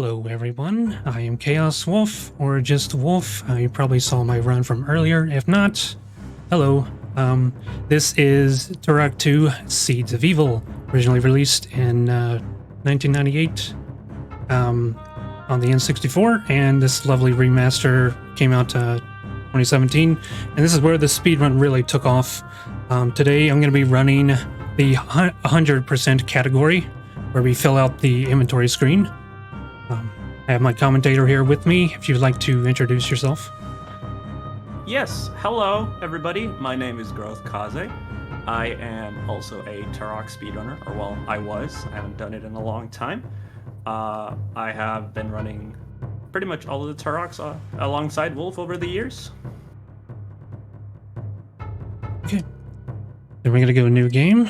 Hello everyone, I am Chaos Wolf, or just Wolf. You probably saw my run from earlier. If not, hello. This is Turok 2 Seeds of Evil, originally released in 1998 on the N64, and this lovely remaster came out 2017, and this is where the speedrun really took off. Today I'm going to be running the 100% category, where we fill out the inventory screen. I have my commentator here with me, if you'd like to introduce yourself. Yes, hello everybody, my name is Growth Kaze. I am also a Turok speedrunner, or well, I was. I haven't done it in a long time. I have been running pretty much all of the Turoks alongside Wolf over the years. Okay, then we're going to go new game,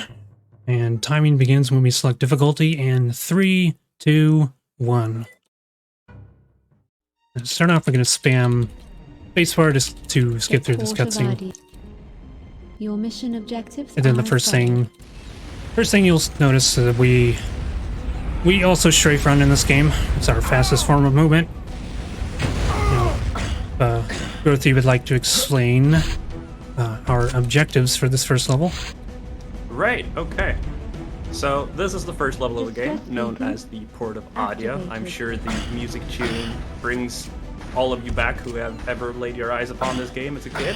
and timing begins when we select difficulty in 3, 2, 1. To start off, we're going to spam spacebar just to skip through this cutscene. Your mission objectives. And then the first thing you'll notice is that we also strafe run in this game. It's our fastest form of movement. Growth, you would like to explain our objectives for this first level? Right, okay. So this is the first level of the game, known as the Port of Adia. I'm sure the music tune brings all of you back who have ever laid your eyes upon this game as a kid.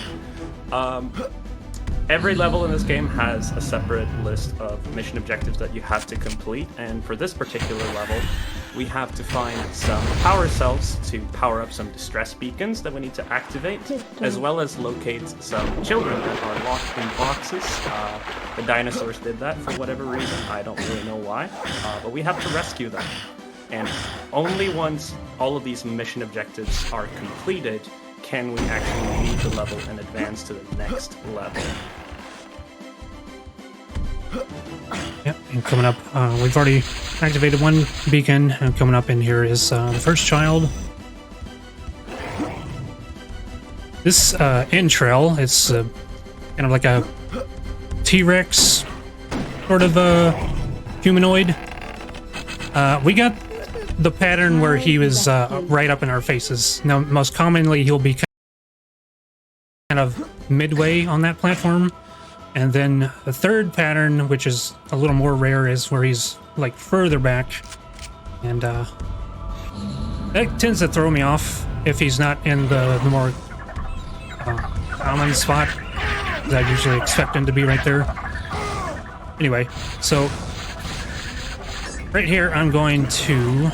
Every level in this game has a separate list of mission objectives that you have to complete, and for this particular level, we have to find some power cells to power up some distress beacons that we need to activate, as well as locate some children that are locked in boxes. The dinosaurs did that for whatever reason, I don't really know why, but we have to rescue them. And only once all of these mission objectives are completed can we actually leave the level and advance to the next level. Yep, and coming up, we've already activated one beacon, and coming up in here is the first child. This entrail, it's kind of like a T-Rex sort of humanoid. We got the pattern where he was right up in our faces. Now, most commonly, he'll be kind of midway on that platform. And then the third pattern, which is a little more rare, is where he's like further back. And that tends to throw me off if he's not in the more common spot, because I usually expect him to be right there. Anyway, so right here I'm going to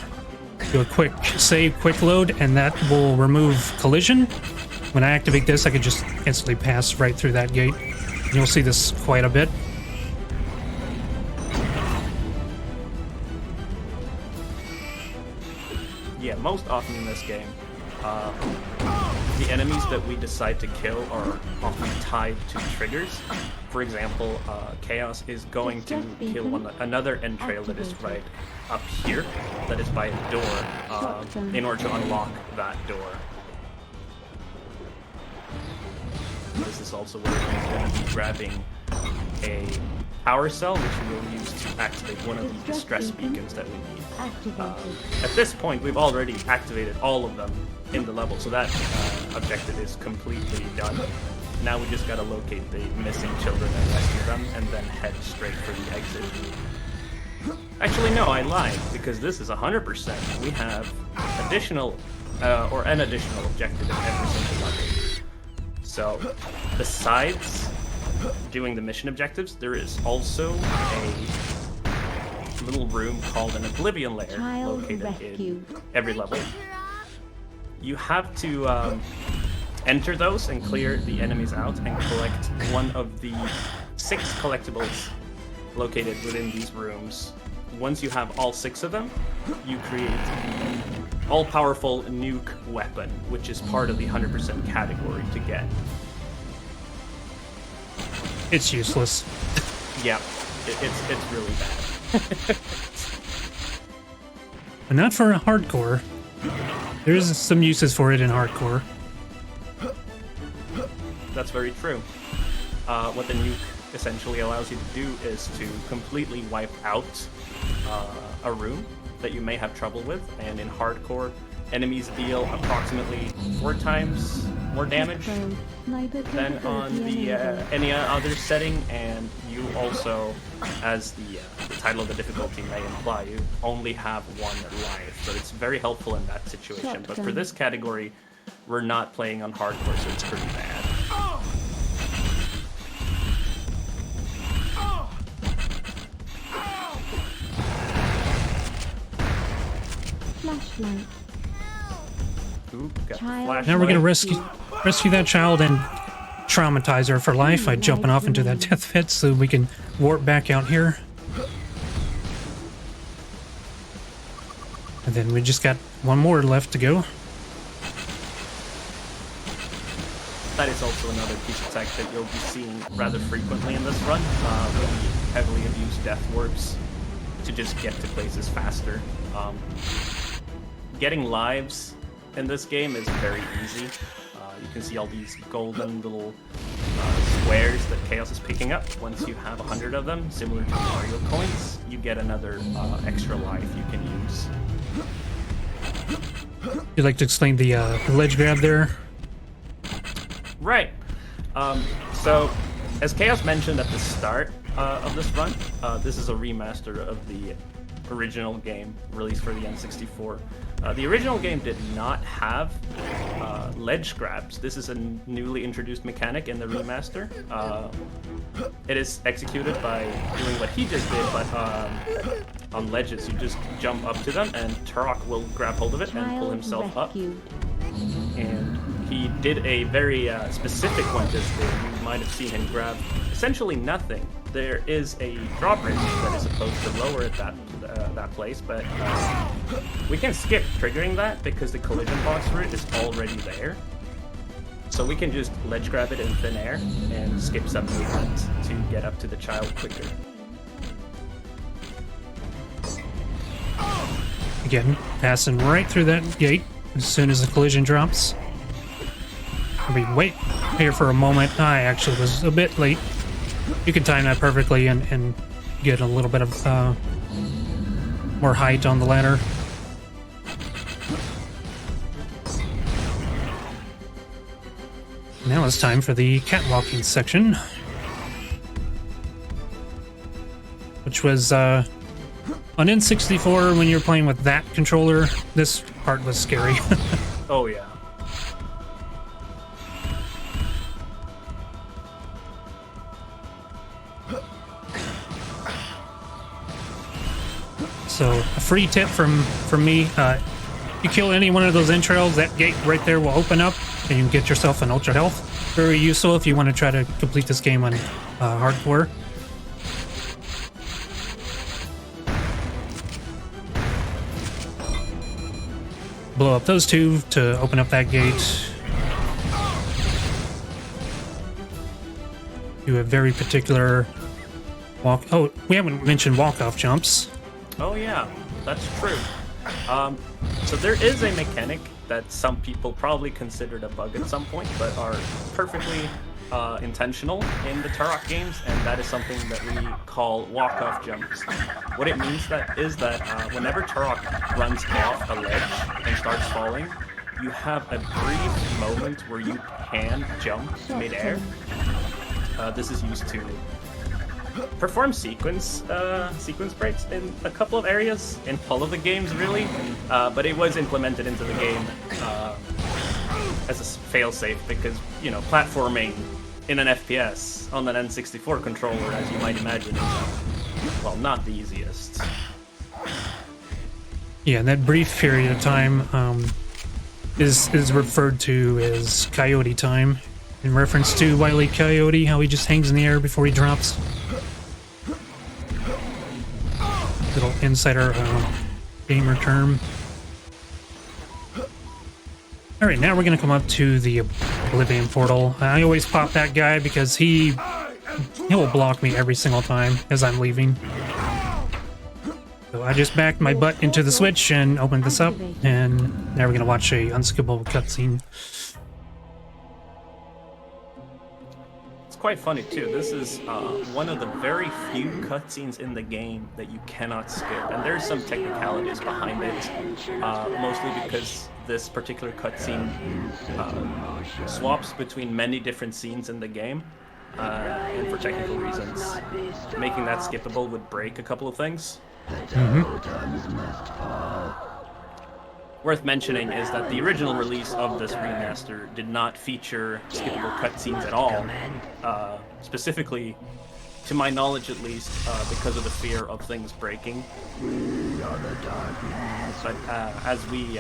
do a quick save, quick load, and that will remove collision. When I activate this, I can just instantly pass right through that gate. You'll see this quite a bit. Yeah, most often in this game, the enemies that we decide to kill are often tied to triggers. For example, Chaos is going to kill another entrail that is right up here, that is by a door, in order to unlock that door. This is also where he's going to be grabbing a power cell, which we will use to activate one of the distress beacons that we need. At this point, we've already activated all of them in the level, so that objective is completely done. Now we just got to locate the missing children and rescue them, and then head straight for the exit. Actually, no, I lied, because this is 100%. We have an additional objective in every single level. So, besides doing the mission objectives, there is also a little room called an Oblivion Lair located in every level. You have to enter those and clear the enemies out and collect one of the 6 collectibles located within these rooms. Once you have all 6 of them, you create the all-powerful nuke weapon, which is part of the 100% category to get. It's useless. Yeah, it's really bad. But not for hardcore. There's some uses for it in hardcore. That's very true. What the nuke essentially allows you to do is to completely wipe out a room that you may have trouble with, and in hardcore, enemies deal approximately 4 times more damage than on the any other setting, and you also, as the title of the difficulty may imply, you only have 1 life, so it's very helpful in that situation. But for this category, we're not playing on hardcore, so it's pretty bad. Flashlight. Ooh, got the Child. flashlight. Now we're gonna rescue that child and traumatize her for life by jumping off into that death pit so we can warp back out here. And then we just got 1 more left to go. That is also another piece of tech that you'll be seeing rather frequently in this run. We heavily abuse death warps to just get to places faster. Getting lives in this game is very easy. You can see all these golden little squares that Chaos is picking up. Once you have 100 of them, similar to Mario coins, you get another extra life you can use. You'd like to explain the ledge grab there? Right. So, as Chaos mentioned at the start of this run, this is a remaster of the original game released for the N64. The original game did not have ledge grabs. This is a newly introduced mechanic in the remaster. It is executed by doing what he just did, but on ledges, you just jump up to them, and Turok will grab hold of it and pull himself up. And he did a very specific one this game. You might have seen him grab essentially nothing. There is a drawbridge that is supposed to lower at that place, but we can skip triggering that because the collision box for it is already there. So we can just ledge grab it in thin air and skip some movement to get up to the child quicker. Again, passing right through that gate as soon as the collision drops. I mean, wait here for a moment. I actually was a bit late. You can time that perfectly and get a little bit of more height on the ladder. Now it's time for the catwalking section, which was on N64 when you were playing with that controller. This part was scary. Oh yeah. So a free tip from me, you kill any one of those entrails, that gate right there will open up and you can get yourself an ultra health. Very useful if you want to try to complete this game on hardcore. Blow up those 2 to open up that gate. Do a very particular walk. Oh, we haven't mentioned walk-off jumps. Oh yeah, that's true. So there is a mechanic that some people probably considered a bug at some point, but are perfectly intentional in the Turok games, and that is something that we call walk-off jumps. What it means is that whenever Turok runs off a ledge and starts falling, you have a brief moment where you can jump mid-air. This is used to perform sequence breaks in a couple of areas, in all of the games really, but it was implemented into the game as a failsafe because, you know, platforming in an FPS on an N64 controller, as you might imagine, is, well, not the easiest. Yeah, that brief period of time is referred to as coyote time, in reference to Wile E. Coyote, how he just hangs in the air before he drops. Little insider gamer term. Alright, now we're going to come up to the Oblivion portal. I always pop that guy because he will block me every single time as I'm leaving. So I just backed my butt into the switch and opened this up, and now we're going to watch a unskippable cutscene. quite funny too. This is one of the very few cutscenes in the game that you cannot skip, and there's some technicalities behind it, mostly because this particular cutscene swaps between many different scenes in the game, and for technical reasons, making that skippable would break a couple of things. Worth mentioning is that the original release of this remaster did not feature skippable cutscenes at all, specifically, to my knowledge at least, because of the fear of things breaking. But as we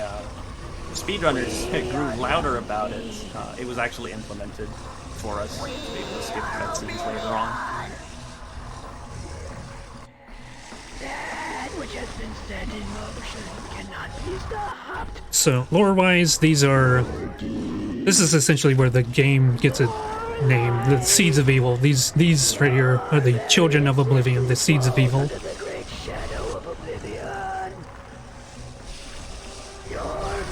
speedrunners grew louder about it, it was actually implemented for us to be able to skip cutscenes later on. Which has been set in motion cannot be stopped. So, lore-wise, this is essentially where the game gets a name, the Seeds of Evil. These right here are the Children of Oblivion, the Seeds of Evil. The great shadow of oblivion. Your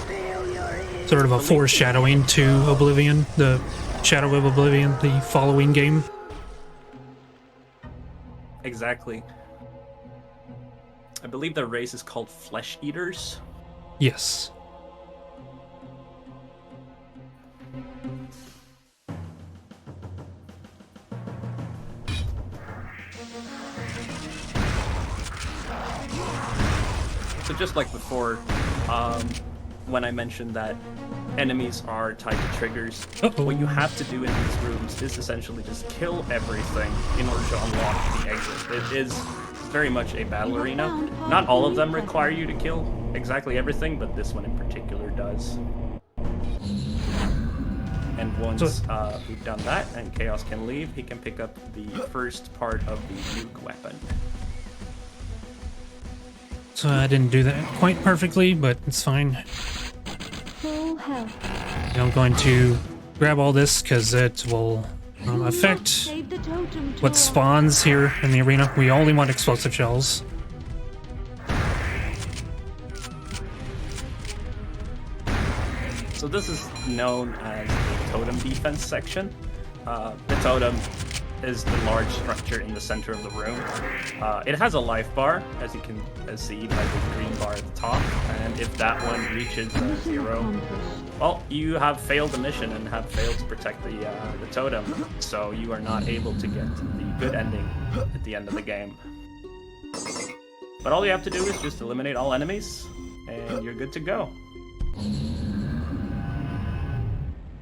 failure is Sort of a foreshadowing to Oblivion, the Shadow of Oblivion, the following game. Exactly. I believe the race is called Flesh Eaters. Yes. So just like before, when I mentioned that enemies are tied to triggers, what you have to do in these rooms is essentially just kill everything in order to unlock the exit. It is very much a battle arena. Not all of them require you to kill exactly everything, but this one in particular does. And once we've done that and Chaos can leave, he can pick up the first part of the nuke weapon. So I didn't do that quite perfectly, but it's fine. Full health. I'm going to grab all this because it will affect Save the totem, what Turok. spawns here in the arena. We only want explosive shells. So this is known as the totem defense section. The totem is the large structure in the center of the room. It has a life bar, as you can see by the green bar at the top, and if that one reaches zero, well, you have failed the mission and have failed to protect the totem, so you are not able to get the good ending at the end of the game. But all you have to do is just eliminate all enemies, and you're good to go.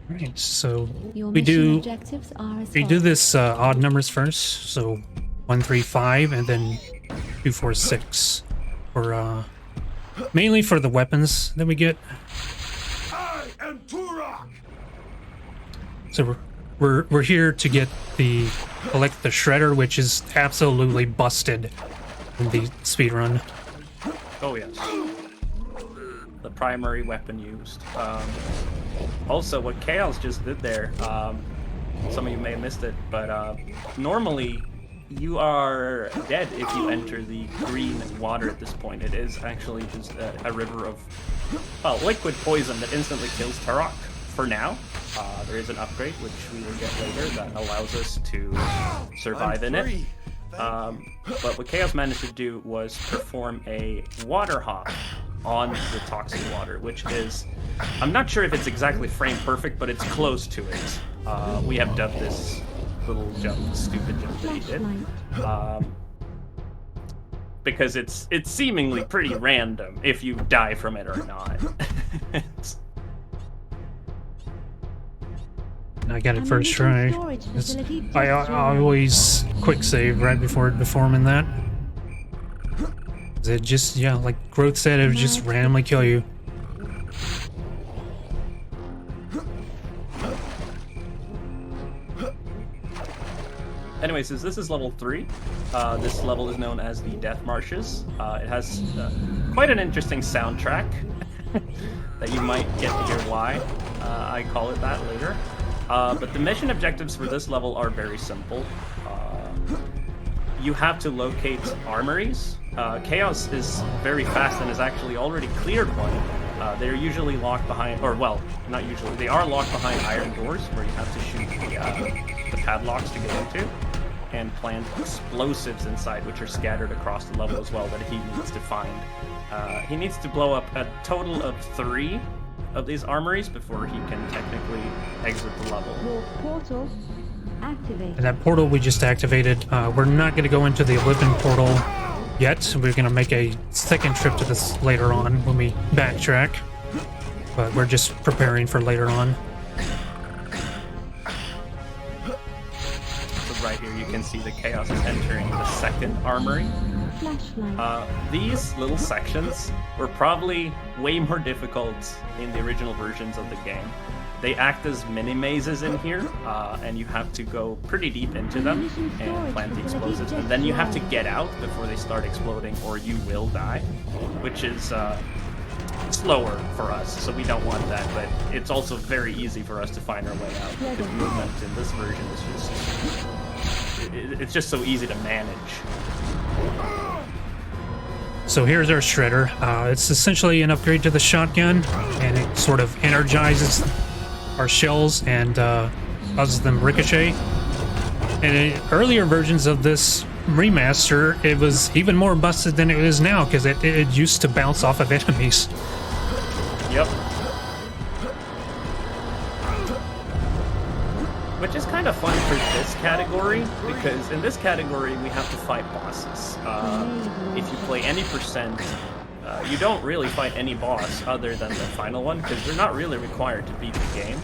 Right, so Your we mission do objectives are as do follows. this odd numbers first. So 1, 3, 5, and then 2, 4, 6 for mainly for the weapons that we get. I am Turok! So we're here to get collect the shredder, which is absolutely busted in the speedrun. Oh yes. The primary weapon used. Also, what Chaos just did there, some of you may have missed it, but normally you are dead if you enter the green water at this point. It is actually just a river of, well, liquid poison that instantly kills Turok. For now, there is an upgrade, which we will get later, that allows us to survive in it. But what Chaos managed to do was perform a water hop on the toxic water, which is, I'm not sure if it's exactly frame perfect, but it's close to it. We have dubbed this little jump, stupid jump that he did, because it's seemingly pretty random if you die from it or not. I got it first try. I always quick save right before performing that. It just, yeah, like Growth said, it would just randomly kill you. Anyways, this is level 3. This level is known as the Death Marshes. It has quite an interesting soundtrack that you might get to hear why I call it that later. But the mission objectives for this level are very simple. You have to locate armories. Chaos is very fast and has actually already cleared one. They're usually locked behind, or well, not usually, they are locked behind iron doors where you have to shoot the padlocks to get into, and plant explosives inside, which are scattered across the level as well, that he needs to find. He needs to blow up a total of 3 of these armories before he can technically exit the level. Your portal activated. And that portal we just activated, we're not going to go into the Oblivion portal yet. We're going to make a second trip to this later on when we backtrack. But we're just preparing for later on. So right here you can see the Chaos is entering the second armory. Flashlight. These little sections were probably way more difficult in the original versions of the game. They act as mini mazes in here, and you have to go pretty deep into them and plant the explosives, and then you have to get out before they start exploding, or you will die, which is slower for us, so we don't want that. But it's also very easy for us to find our way out, because movement in this version is it's just so easy to manage. So here's our shredder. It's essentially an upgrade to the shotgun, and it sort of energizes our shells and causes them ricochet. And in earlier versions of this remaster, it was even more busted than it is now, because it used to bounce off of enemies. Yep. Which is kind of fun for this category, because in this category we have to fight bosses. If you play any percent, you don't really fight any boss other than the final one, because they're not really required to beat the game.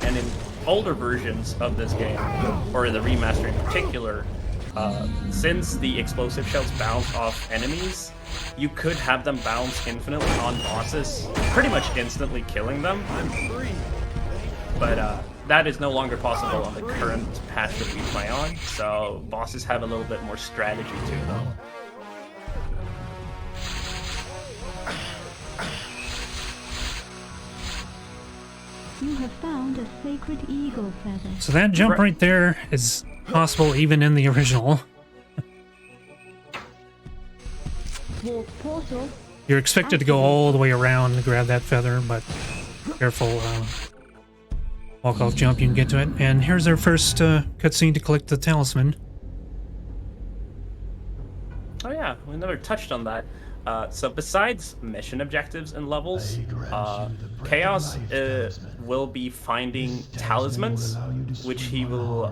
And in older versions of this game, or in the remaster in particular, since the explosive shells bounce off enemies, you could have them bounce infinitely on bosses, pretty much instantly killing them. But that is no longer possible on the current patch that we play on, so bosses have a little bit more strategy to them. You have found a sacred eagle feather. So that jump right there is possible even in the original. Your portal. You're expected to go all the way around to grab that feather, but careful. Walk off jump, you can get to it. And here's our first cutscene to collect the talisman. Oh yeah, we never touched on that. So besides mission objectives and levels, Chaos will be finding talismans, which he will,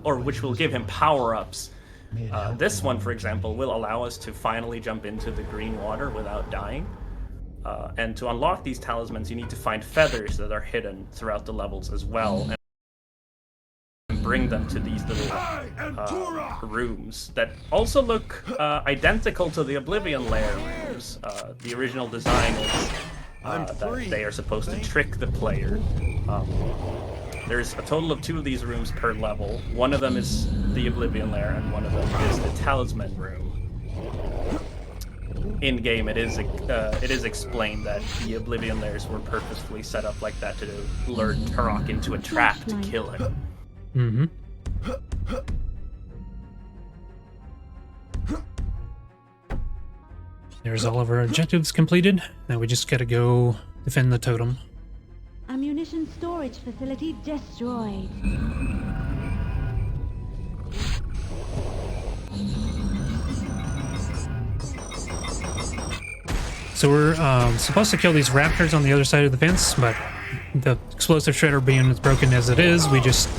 or which will give him power-ups. This one, for example, will allow us to finally jump into the green water without dying. And to unlock these talismans, you need to find feathers that are hidden throughout the levels as well, and bring them to these little rooms that also look identical to the Oblivion Lair rooms. The original design is that they are supposed to trick the player. There's a total of 2 of these rooms per level. One of them is the Oblivion Lair, and one of them is the Talisman room. In game, it is explained that the Oblivion Lairs were purposefully set up like that to lure Turok into a trap to kill him. Mm-hmm. There's all of our objectives completed. Now we just gotta go defend the totem. Ammunition storage facility destroyed. So we're supposed to kill these raptors on the other side of the fence, but the explosive shredder being as broken as it is, we just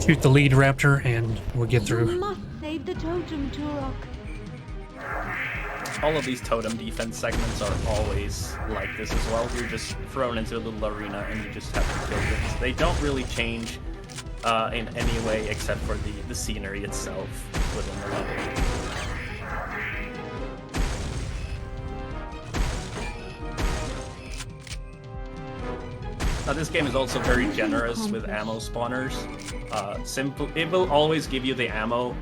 shoot the lead raptor and we'll get You through. must save the totem, Turok. All of these totem defense segments are always like this as well. You're just thrown into a little arena and you just have to kill things. They don't really change in any way except for the scenery itself within the level. Now this game is also very generous with ammo spawners. It will always give you the ammo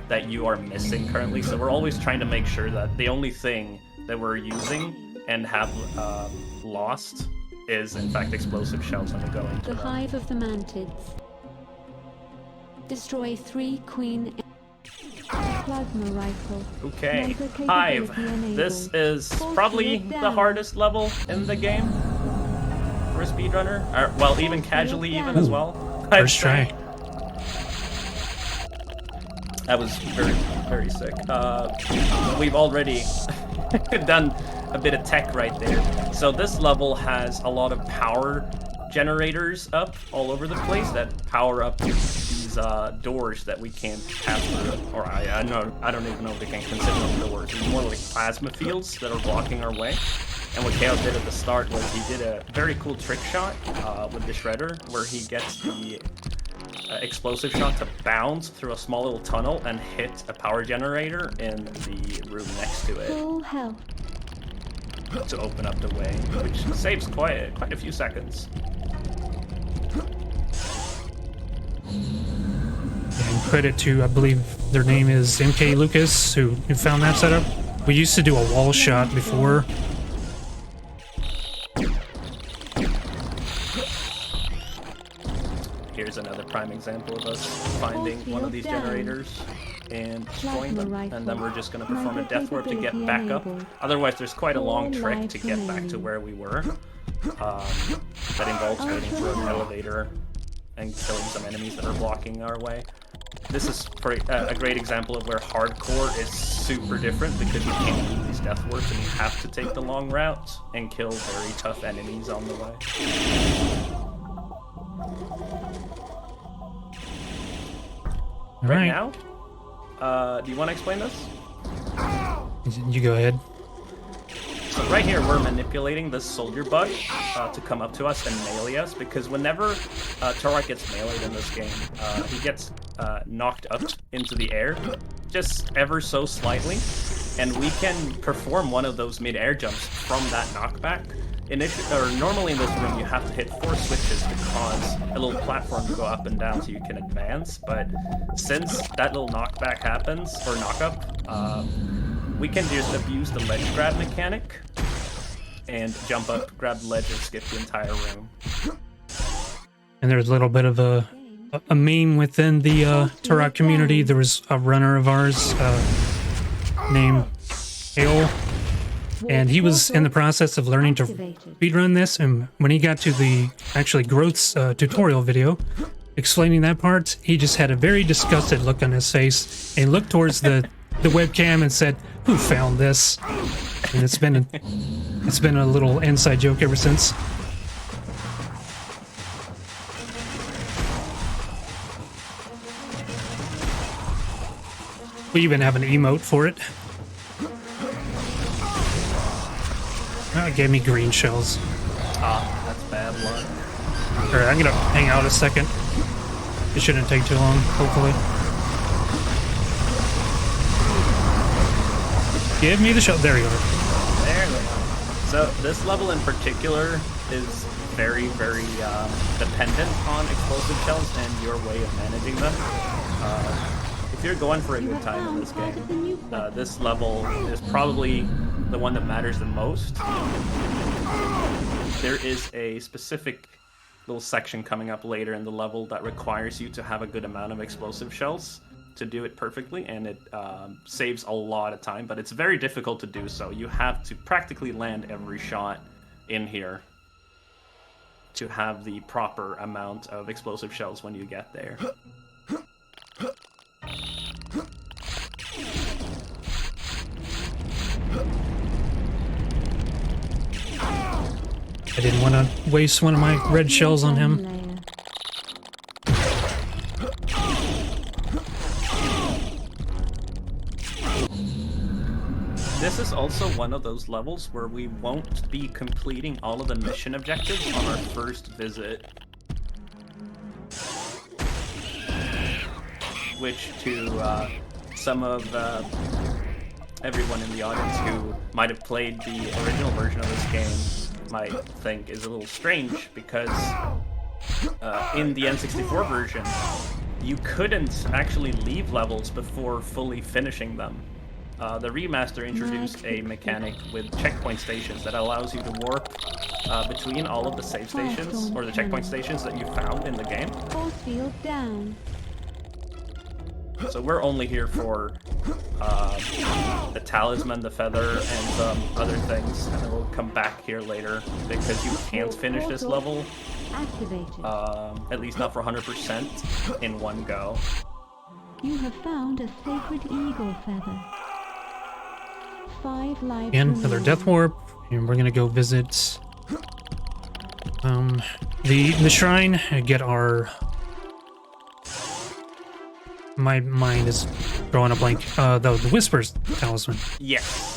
that you are missing currently, so we're always trying to make sure that the only thing that we're using and have lost is in fact explosive shells when we go into The them. Hive of the Mantids. Destroy 3 queen... Plasma rifle. Okay, Sniper Hive. capability enabled. This is Full probably shield the down. hardest level in the game for a speedrunner. Well, even casually even as well. I'd First say. try. That was very, very sick. We've already done a bit of tech right there. So this level has a lot of power generators up all over the place that power up these doors that we can't pass through. Or I don't even know if we can consider them doors. It's more like plasma fields that are blocking our way. And what Chaos did at the start was he did a very cool trick shot with the Shredder, where he gets the explosive shot to bounce through a small little tunnel and hit a power generator in the room next to it Full health. to open up the way, which saves quite a few seconds. And credit to, I believe their name is MK Lucas, who found that setup. We used to do a wall shot before. Here's another prime example of us finding one of these generators and destroying them, and then we're just going to perform a death warp to get back up. Otherwise, there's quite a long trek to get back to where we were. That involves waiting for an elevator and killing some enemies that are blocking our way. This is a great example of where hardcore is super different, because you can't do these death warps and you have to take the long route and kill very tough enemies on the way. Right now, do you want to explain this? You go ahead. So right here, we're manipulating this soldier bug to come up to us and melee us, because whenever Turok gets meleeed in this game, he gets knocked up into the air, just ever so slightly, and we can perform one of those mid-air jumps from that knockback. Normally in this room, you have to hit 4 switches to cause a little platform to go up and down so you can advance, but since that little knockback happens, or knock-up, we can just abuse the ledge grab mechanic and jump up, grab the ledge, and skip the entire room. And there's a little bit of a meme within the Turok community. There was a runner of ours named Ale, and he was in the process of learning to speedrun this, and when he got to the actually Growth's tutorial video explaining that part, he just had a very disgusted look on his face and looked towards the webcam and said, "Who found this?" And it's been a little inside joke ever since. We even have an emote for it. Oh, it gave me green shells. Ah, that's bad luck. Alright, I'm gonna hang out a second. It shouldn't take too long, hopefully. Give me the shell. There you are. There we go. So this level in particular is very, very dependent on explosive shells and your way of managing them. If you're going for a good time in this game, this level is probably the one that matters the most. There is a specific little section coming up later in the level that requires you to have a good amount of explosive shells to do it perfectly, and it saves a lot of time, but it's very difficult to do so. You have to practically land every shot in here to have the proper amount of explosive shells when you get there. I didn't want to waste one of my red shells on him. This is also one of those levels where we won't be completing all of the mission objectives on our first visit. Which to some of everyone in the audience who might have played the original version of this game might think is a little strange, because in the N64 version, you couldn't actually leave levels before fully finishing them. The remaster introduced a mechanic with checkpoint stations that allows you to warp between all of the save stations, or the checkpoint stations that you found in the game. Force field down. So we're only here for the talisman, the feather, and some other things, and then we'll come back here later, because you can't finish this level, Activated. at least not for 100% in one go. You have found a sacred eagle feather. 5 lives And another remain. death warp, and we're gonna go visit the shrine and get our. My mind is drawing a blank. The Whispers talisman. Yes.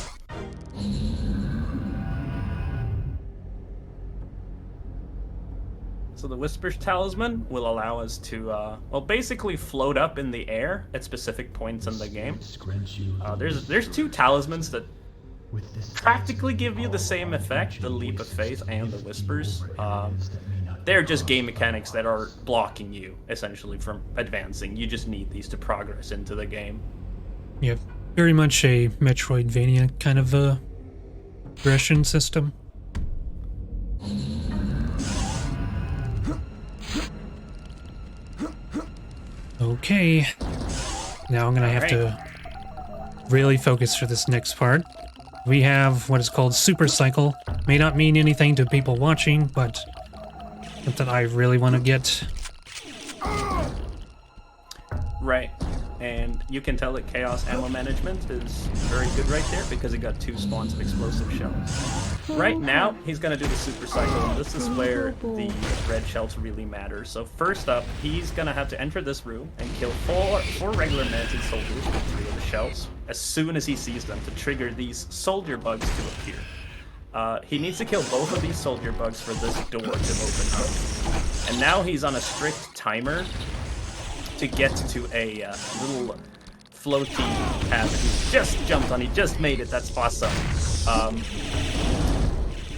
So the Whispers Talisman will allow us to, well, basically float up in the air at specific points in the game. There's 2 talismans that practically give you the same effect, the Leap of Faith and the Whispers. They're just game mechanics that are blocking you, essentially, from advancing. You just need these to progress into the game. Yeah, very much a Metroidvania kind of progression system. Okay, now I'm gonna have to really focus for this next part. We have what is called Super Cycle. May not mean anything to people watching, but something I really want to get. Right. And you can tell that Chaos Ammo Management is very good right there because he got 2 spawns of explosive shells. Right now, he's going to do the Super Cycle, and this is where the red shells really matter. So first up, he's going to have to enter this room and kill 4 regular Mantis soldiers with 3 of the shells as soon as he sees them to trigger these soldier bugs to appear. He needs to kill both of these soldier bugs for this door to open up. And now he's on a strict timer to get to a little floaty pad that he just jumped on. He just made it. That's awesome.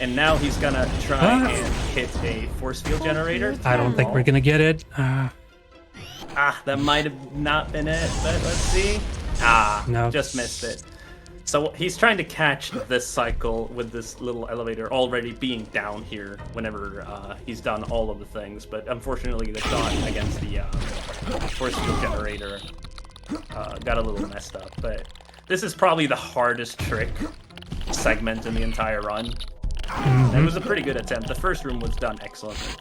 And now he's gonna try and hit a force field generator. I don't think we're gonna get it. That might have not been it, but let's see. No. Just missed it. So he's trying to catch this cycle with this little elevator already being down here whenever he's done all of the things, but unfortunately the shot against the force field generator got a little messed up. But this is probably the hardest trick segment in the entire run. It was a pretty good attempt. The first room was done excellently.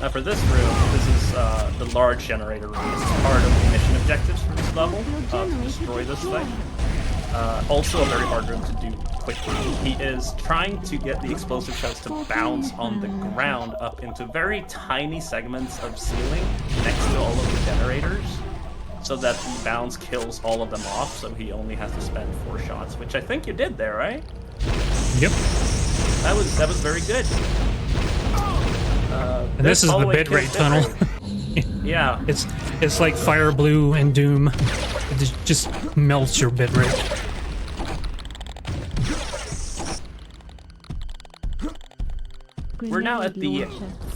Now for this room, this is the large generator room. This is part of the mission objectives for this level, to destroy this thing. Also a very hard room to do quickly. He is trying to get the explosive shells to bounce on the ground up into very tiny segments of ceiling next to all of the generators, so that the bounce kills all of them off, so he only has to spend 4 shots, which I think you did there, right? Yep. That was very good. And this is the bitrate tunnel. Yeah. It's like Fire Blue and Doom. It just melts your bitrate. We're now at the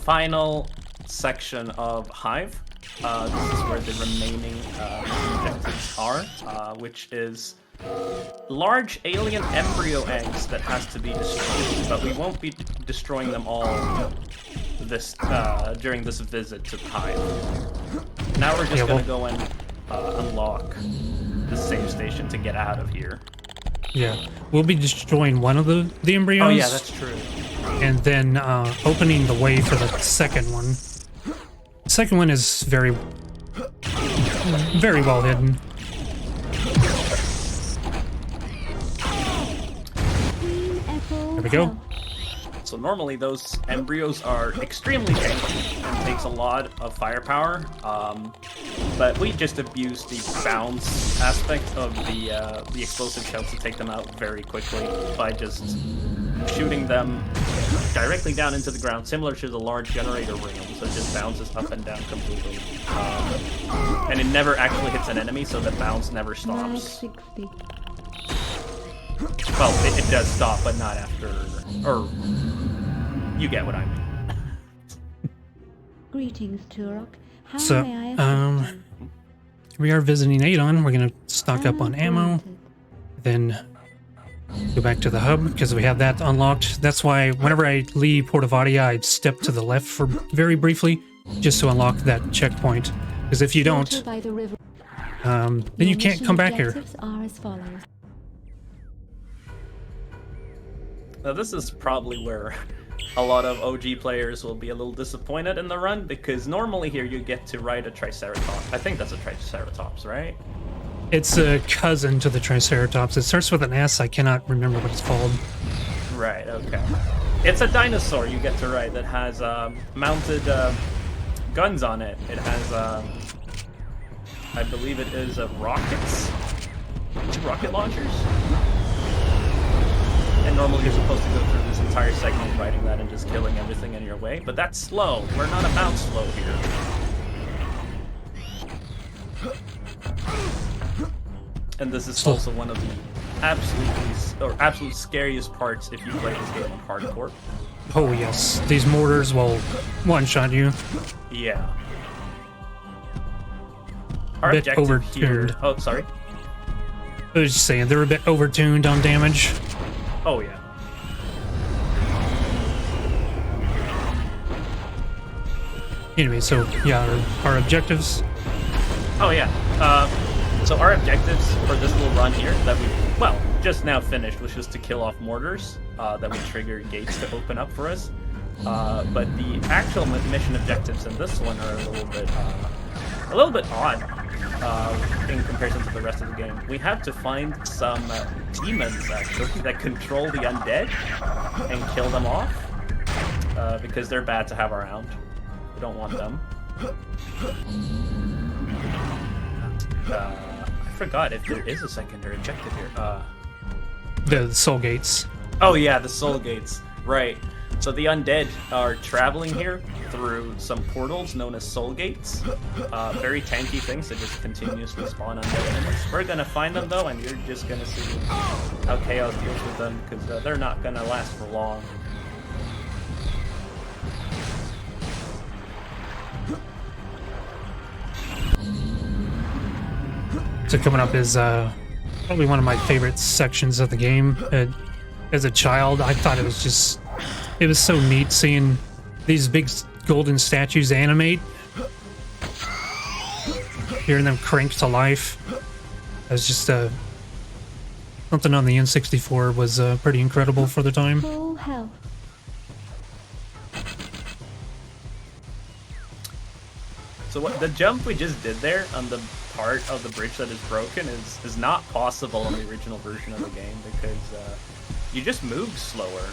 final section of Hive. This is where the remaining objectives are, which is large alien embryo eggs that has to be destroyed, but we won't be destroying them all this during this visit to Hive. Now we're just gonna go and unlock the save station to get out of here. Yeah, we'll be destroying one of the embryos. Oh yeah, that's true. And then opening the way for the second one. The second one is very well hidden. There we go. So normally those embryos are extremely tanky and takes a lot of firepower, but we just abuse the bounce aspect of the explosive shells to take them out very quickly by just shooting them directly down into the ground, similar to the large generator room, so it just bounces up and down completely. And it never actually hits an enemy, so the bounce never stops. Well, it does stop, but not after, or you get what I mean. Greetings, Turok. How So, may I assist you? we are visiting Adon. We're gonna stock up on ammo, then go back to the hub because we have that unlocked. That's why whenever I leave Portavadia, I step to the left for very briefly, just to unlock that checkpoint. Because if you don't, then you can't come back here. Are as follows. Now this is probably where a lot of OG players will be a little disappointed in the run, because normally here you get to ride a Triceratops. I think that's a Triceratops, right? It's a cousin to the Triceratops. It starts with an S. I cannot remember what it's called. Right, okay. It's a dinosaur you get to ride that has mounted guns on it. It has, I believe it is rockets? 2 rocket launchers? And normally you're supposed to go through this entire segment riding that and just killing everything in your way, but that's slow. We're not about slow here. And this is also one of the absolute scariest parts if you play this game on hardcore. Oh yes, these mortars will one-shot you. Yeah. Our Bit objective overtuned. here... Oh, sorry? I was just saying, they're a bit overtuned on damage. Oh, yeah. Anyway, so yeah, our objectives. Oh, yeah. So our objectives for this little run here that we, well, just now finished was just to kill off mortars that would trigger gates to open up for us. But the actual mission objectives in this one are a little bit odd in comparison to the rest of the game. We have to find some demons actually that control the undead and kill them off because they're bad to have around. We don't want them. I forgot if there is a secondary objective here. The soul gates. Oh yeah, the soul gates. Right. So the undead are traveling here through some portals known as soul gates. Very tanky things that just continuously spawn undead enemies. We're gonna find them though, and you're just gonna see how Chaos deals with them, because they're not gonna last for long. So coming up is probably one of my favorite sections of the game. As a child, I thought it was so neat seeing these big golden statues animate, hearing them crank to life. It was just something on the N64 was pretty incredible for the time. Full health. So what the jump we just did there on the part of the bridge that is broken is not possible on the original version of the game, because you just move slower,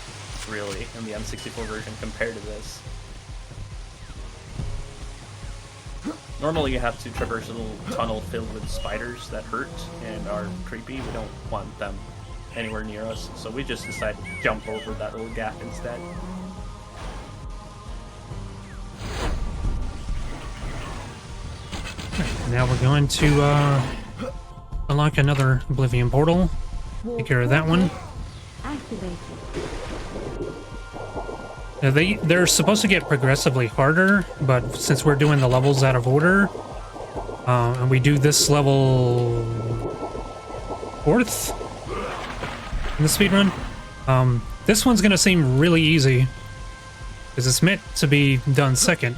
really, in the N64 version compared to this. Normally you have to traverse a little tunnel filled with spiders that hurt and are creepy. We don't want them anywhere near us, so we just decided to jump over that little gap instead. Now we're going to unlock another Oblivion portal. Take care of that one. Activated. Now they're supposed to get progressively harder, but since we're doing the levels out of order, and we do this level 4th in the speedrun, this one's gonna seem really easy because it's meant to be done second.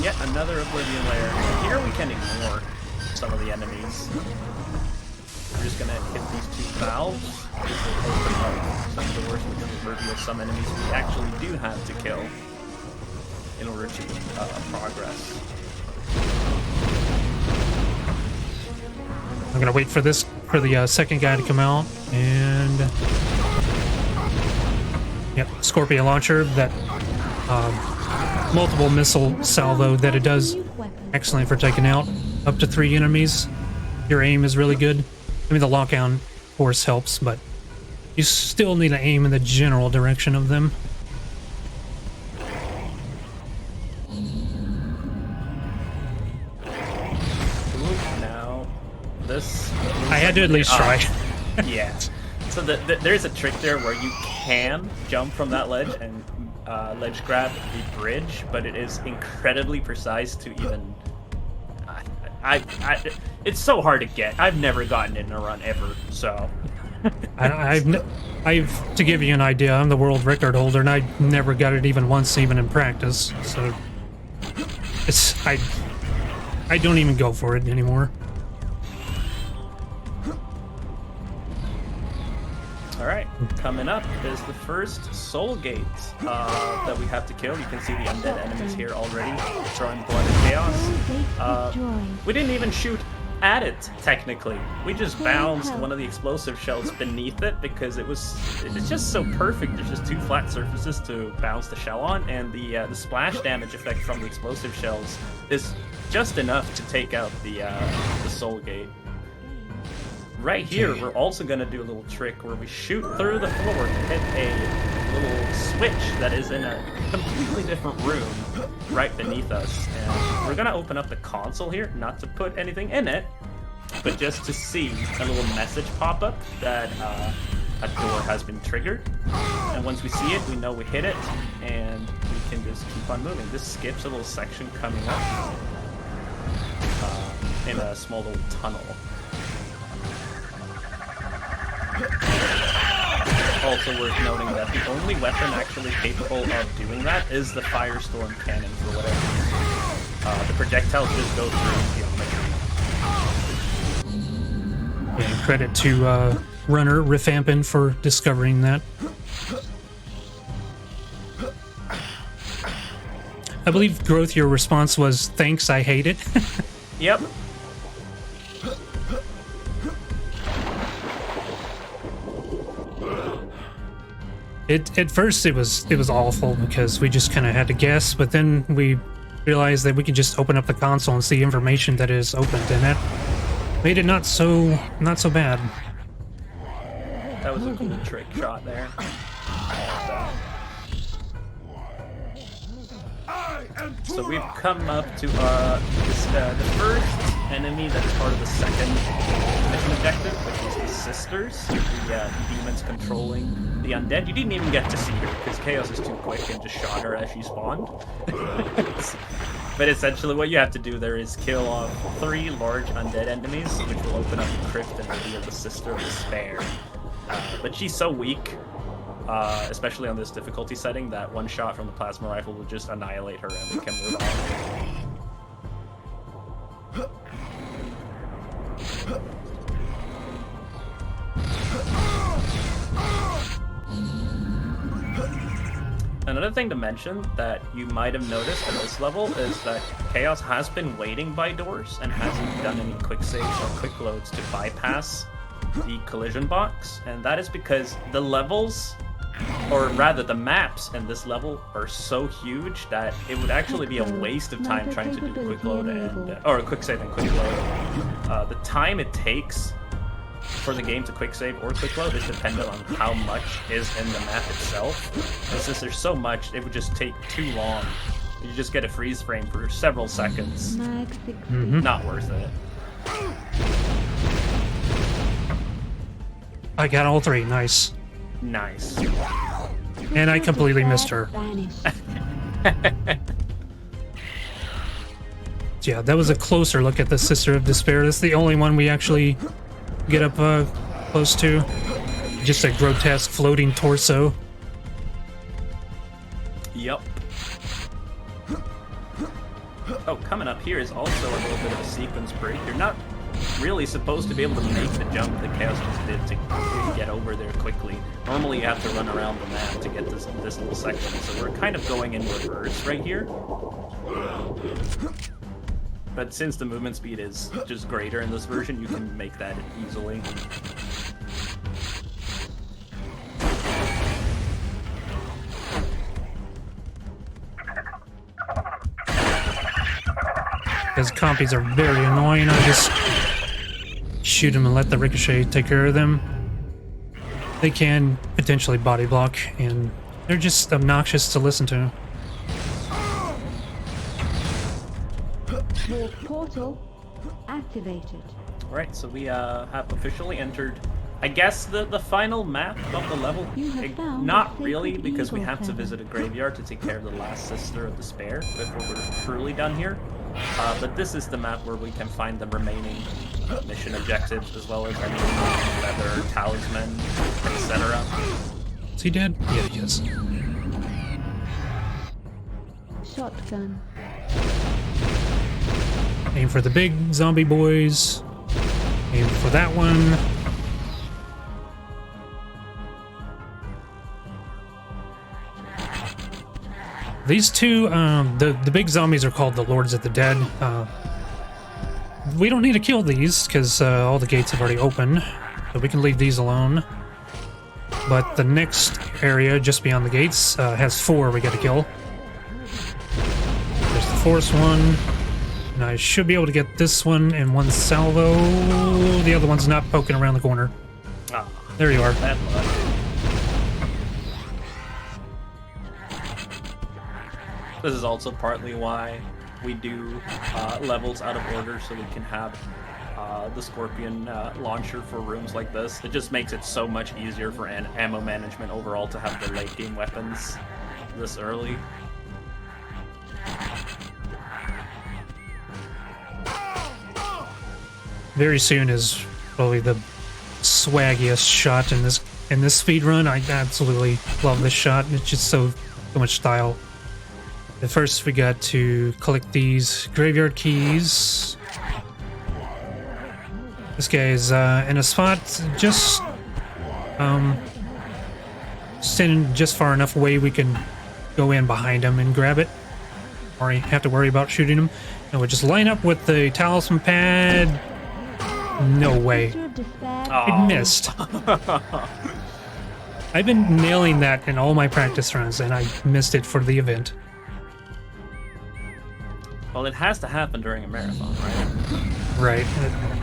Yet another Oblivion layer. Here we can ignore some of the enemies. We're just gonna hit these 2 valves, which will open up some doors, which will reveal some enemies we actually do have to kill in order to progress. I'm gonna wait for the second guy to come out, and yep, Scorpion launcher, that multiple missile salvo that it does, excellent for taking out up to 3 enemies. Your aim is really good. I mean, the lockdown, of course, helps, but you still need to aim in the general direction of them. Now, this... I had to at least try. Yeah. So there's a trick there where you can jump from that ledge and ledge grab the bridge, but it is incredibly precise to even... it's so hard to get. I've never gotten it in a run ever, so... I've to give you an idea, I'm the world record holder, and I never got it even once, even in practice, so... I don't even go for it anymore. Coming up is the first soul gate that we have to kill. You can see the undead enemies here already throwing blood and chaos. We didn't even shoot at it, technically. We just bounced one of the explosive shells beneath it because it's just so perfect. There's just two flat surfaces to bounce the shell on, and the splash damage effect from the explosive shells is just enough to take out the soul gate. Right here, we're also going to do a little trick where we shoot through the floor to hit a little switch that is in a completely different room right beneath us. And we're going to open up the console here, not to put anything in it, but just to see a little message pop up that a door has been triggered. And once we see it, we know we hit it, and we can just keep on moving. This skips a little section coming up in a small little tunnel. Also worth noting that the only weapon actually capable of doing that is the Firestorm cannon for whatever. The projectiles just go through geometry. Yeah, credit to runner Rifampin for discovering that. I believe, Growth, your response was, "Thanks, I hate it." Yep. At first it was awful because we just kind of had to guess, but then we realized that we could just open up the console and see information that is opened, and that made it not so bad. That was a cool trick shot there. So we've come up to the first enemy that's part of the second mission objective, which is the Sisters, the demons controlling the undead. You didn't even get to see her because Chaos is too quick and just shot her as she spawned. But essentially what you have to do there is kill off 3 large undead enemies, which will open up the crypt and reveal the Sister of Despair. But she's so weak, especially on this difficulty setting, that one shot from the plasma rifle will just annihilate her and we can move on. Another thing to mention that you might have noticed on this level is that Chaos has been waiting by doors and hasn't done any quick saves or quick loads to bypass the collision box, and that is because the levels, or rather the maps in this level, are so huge that it would actually be a waste of time trying to do quick load and or quick save and quick load. The time it takes for the game to quick save or quick load is dependent on how much is in the map itself. And since there's so much, it would just take too long. You just get a freeze frame for several seconds. Not worth it. I got all 3, nice. Nice. And I completely missed her. Yeah, that was a closer look at the Sister of Despair. That's the only one we actually get up close to. Just a grotesque floating torso. Yup. Oh, coming up here is also a little bit of a sequence break. You're not really supposed to be able to make the jump that Chaos just did to get over there quickly. Normally you have to run around the map to get this little section, so we're kind of going in reverse right here. But since the movement speed is just greater in this version, you can make that easily. Because compies are very annoying. I just shoot them and let the ricochet take care of them. They can potentially body block, and they're just obnoxious to listen to. Warp portal activated. Alright, so we have officially entered, I guess, the final map of the level. Not really, because we have to visit a graveyard to take care of the last Sister of Despair before we're truly done here. But this is the map where we can find the remaining mission objectives, as well as any feather, talisman, etc. Is he dead? Yeah, he is. Shotgun. Aim for the big zombie boys. Aim for that one. These two, the big zombies are called the Lords of the Dead. We don't need to kill these because all the gates have already opened, so we can leave these alone. But the next area, just beyond the gates, has 4 we gotta kill. There's the 4th one, and I should be able to get this one in one salvo. The other one's not poking around the corner. Ah, There you are. bad luck. This is also partly why we do levels out of order, so we can have the Scorpion launcher for rooms like this. It just makes it so much easier for ammo management overall to have the late game weapons this early. Very soon is probably the swaggiest shot in this speed run. I absolutely love this shot. It's just so much style. At first, we got to collect these graveyard keys. This guy is in a spot just standing just far enough away we can go in behind him and grab it. Or you have to worry about shooting him. And we just line up with the talisman pad. No way. I missed. I've been nailing that in all my practice runs, and I missed it for the event. Well, it has to happen during a marathon, right? Right,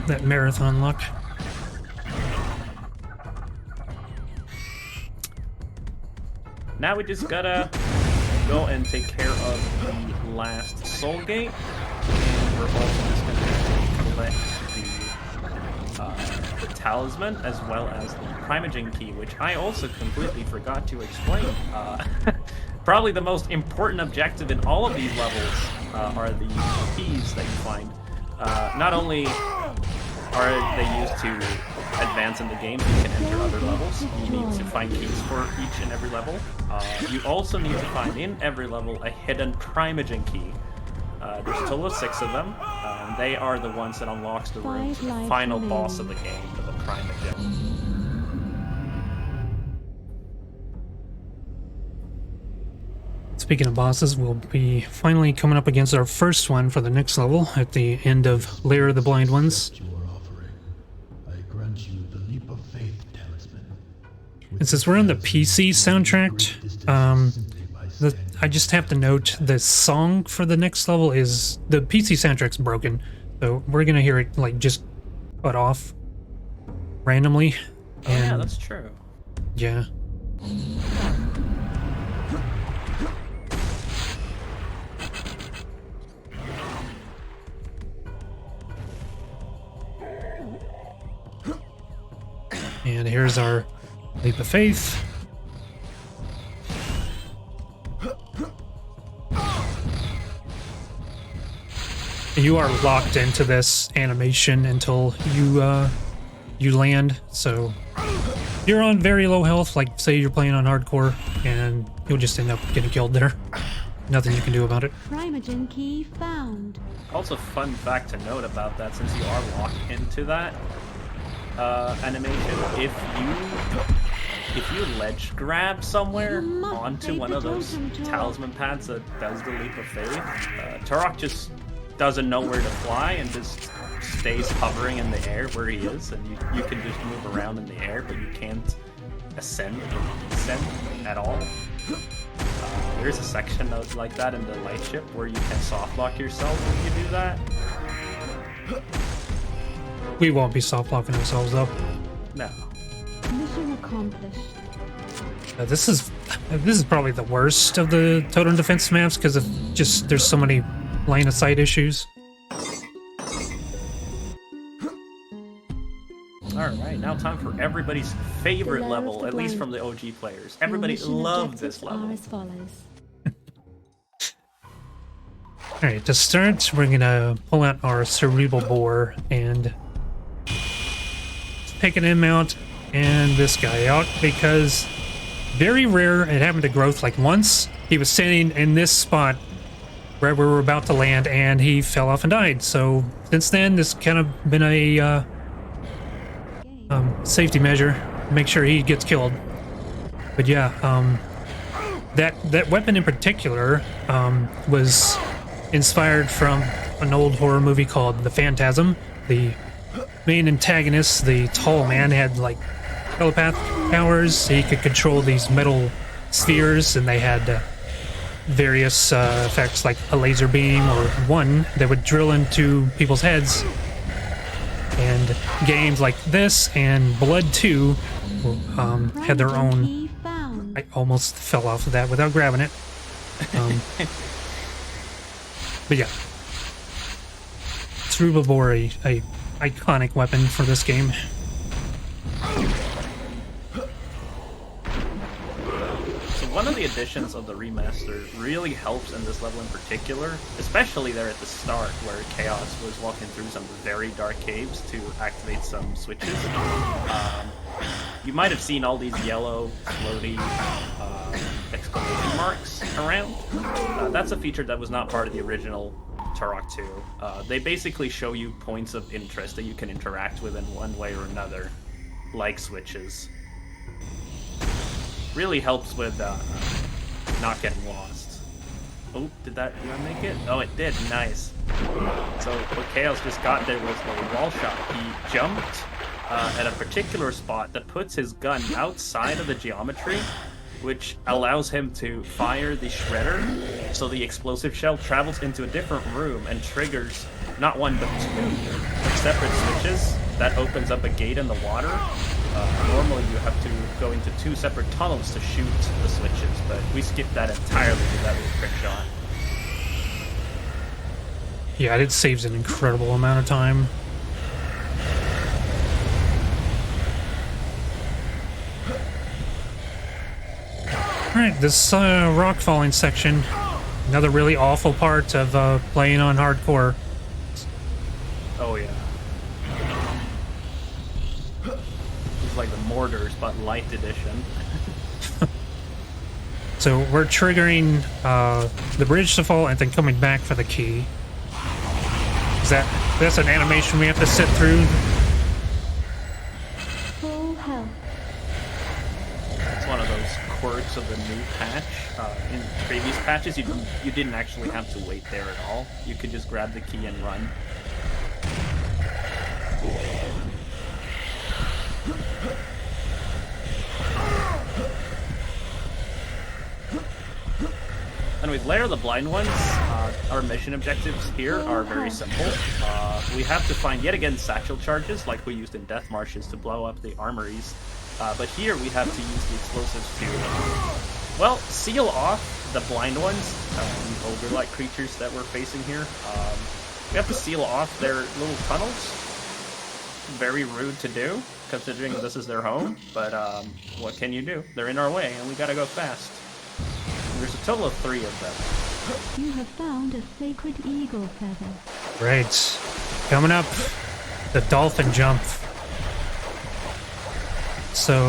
that marathon luck. Now we just gotta go and take care of the last soul gate, and we're also just gonna collect the talisman as well as the Primogen key, which I also completely forgot to explain. Probably the most important objective in all of these levels are the keys that you find. Not only are they used to advance in the game, you can enter other levels. You need to find keys for each and every level. You also need to find in every level a hidden Primogen key. There's a total of 6 of them. They are the ones that unlocks the room to the final boss of the game, the Primogen. Speaking of bosses, we'll be finally coming up against our first one for the next level at the end of Lair of the Blind Ones. And since we're on the PC soundtrack, I just have to note the song for the next level is the PC soundtrack's broken, so we're gonna hear it like just cut off randomly. Oh yeah, that's true. Yeah. And here's our leap of faith. You are locked into this animation until you land, so you're on very low health, like say you're playing on hardcore, and you'll just end up getting killed there. Nothing you can do about it. Primogen key found. Also, fun fact to note about that, since you are locked into that animation, if you ledge grab somewhere onto one of those talisman pads that does the leap of faith, Turok just doesn't know where to fly and just stays hovering in the air where he is, and you can just move around in the air, but you can't ascend or descend at all. There's a section like that in the light ship where you can soft lock yourself when you do that. We won't be soft locking ourselves though. No. Mission accomplished. This is probably the worst of the totem defense maps because of just there's so many line of sight issues. Alright, now time for everybody's favorite level, at least from the OG players. Everybody loved this level. As follows. Alright, to start, we're gonna pull out our cerebral bore and taking him out and this guy out because very rare it happened to Growth like once. He was standing in this spot where we were about to land and he fell off and died. So since then, this kind of been a safety measure. Make sure he gets killed. But yeah, That weapon in particular was inspired from an old horror movie called The Phantasm. The main antagonist, the tall man, had like telepath powers. He could control these metal spheres, and they had various effects like a laser beam or one that would drill into people's heads. And games like this and Blood 2 had their own. Key found. I almost fell off of that without grabbing it. But yeah, Trubabor, a iconic weapon for this game. So one of the additions of the remaster really helps in this level in particular, especially there at the start where Chaos was walking through some very dark caves to activate some switches. You might have seen all these yellow, floaty exclamation marks around. That's a feature that was not part of the original Turok 2. They basically show you points of interest that you can interact with in one way or another, like switches. Really helps with not getting lost. Oh, did that make it? Oh, it did. Nice. So what Chaos just got there was the wall shot. He jumped at a particular spot that puts his gun outside of the geometry, which allows him to fire the shredder, so the explosive shell travels into a different room and triggers not one but two separate switches. That opens up a gate in the water. Normally you have to go into two separate tunnels to shoot the switches, but we skipped that entirely with that little trick shot. Yeah, it saves an incredible amount of time. Alright, this rock falling section, another really awful part of playing on hardcore. Oh yeah. It's like the Mortars, but light edition. So we're triggering the bridge to fall and then coming back for the key. That's an animation we have to sit through? Full health. It's one of those quirks of the new patch. In previous patches, you didn't actually have to wait there at all. You could just grab the key and run. Anyways, Lair of the Blind Ones, our mission objectives here are very simple. We have to find, yet again, satchel charges, like we used in Death Marshes to blow up the armories. But here we have to use the explosives to, well, seal off the Blind Ones, these ogre-like creatures that we're facing here. We have to seal off their little tunnels. Very rude to do, considering this is their home, but what can you do? They're in our way, and we gotta go fast. There's a total of 3 of them. You have found a sacred eagle feather. Right. Coming up, the dolphin jump. So,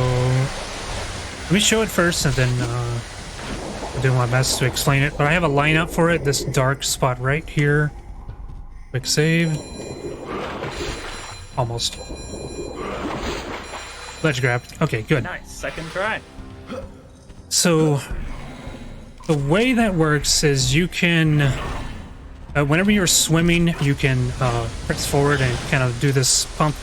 let me show it first and then I'll do my best to explain it. But I have a lineup for it, this dark spot right here. Quick save. Almost. Ledge grab. Okay, good. Nice, second try. So, the way that works is you can, whenever you're swimming, you can press forward and kind of do this pump.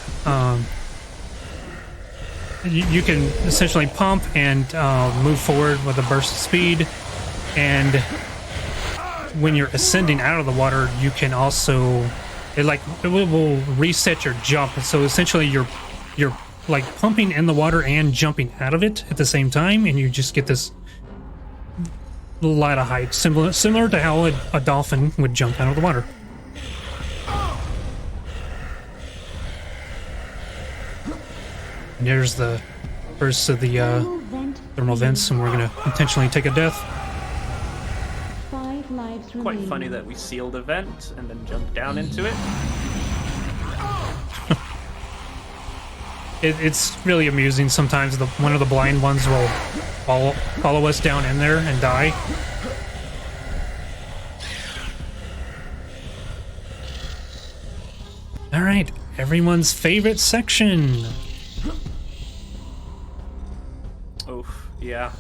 You can essentially pump and move forward with a burst of speed. And when you're ascending out of the water, you can also, it will reset your jump. So essentially, you're like pumping in the water and jumping out of it at the same time, and you just get this lot of height, similar to how a dolphin would jump out of the water. And there's the first of the thermal vents, and we're gonna intentionally take a death. 5 lives Quite remaining. funny that we seal the vent and then jump down into it. It's really amusing sometimes. One of the blind ones will follow us down in there and die. All right, everyone's favorite section. Oof, yeah.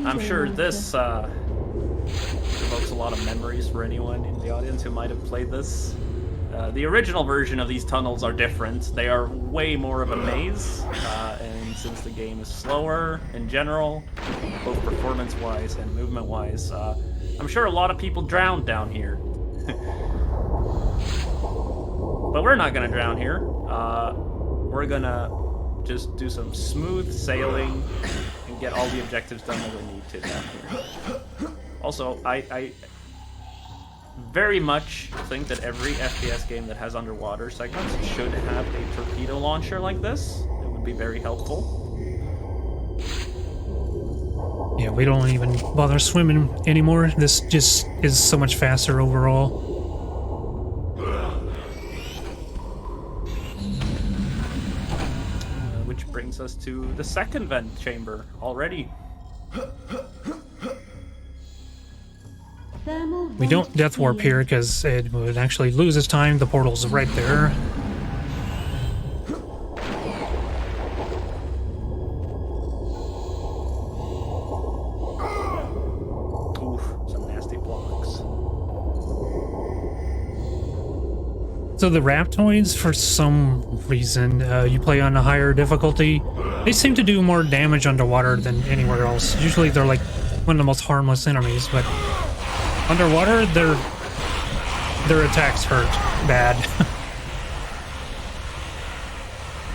I'm sure this evokes a lot of memories for anyone in the audience who might have played this. The original version of these tunnels are different. They are way more of a maze, and since the game is slower in general, both performance-wise and movement-wise, I'm sure a lot of people drowned down here. But we're not gonna drown here. We're gonna just do some smooth sailing and get all the objectives done that we need to down here. Also, I very much think that every FPS game that has underwater segments should have a torpedo launcher like this. It would be very helpful. Yeah, we don't even bother swimming anymore. This just is so much faster overall. Which brings us to the second vent chamber already. We don't death warp here because it would actually lose its time. The portal's right there. Oof, some nasty blocks. So the Raptoids, for some reason, you play on a higher difficulty, they seem to do more damage underwater than anywhere else. Usually they're like one of the most harmless enemies, but underwater, their attacks hurt bad.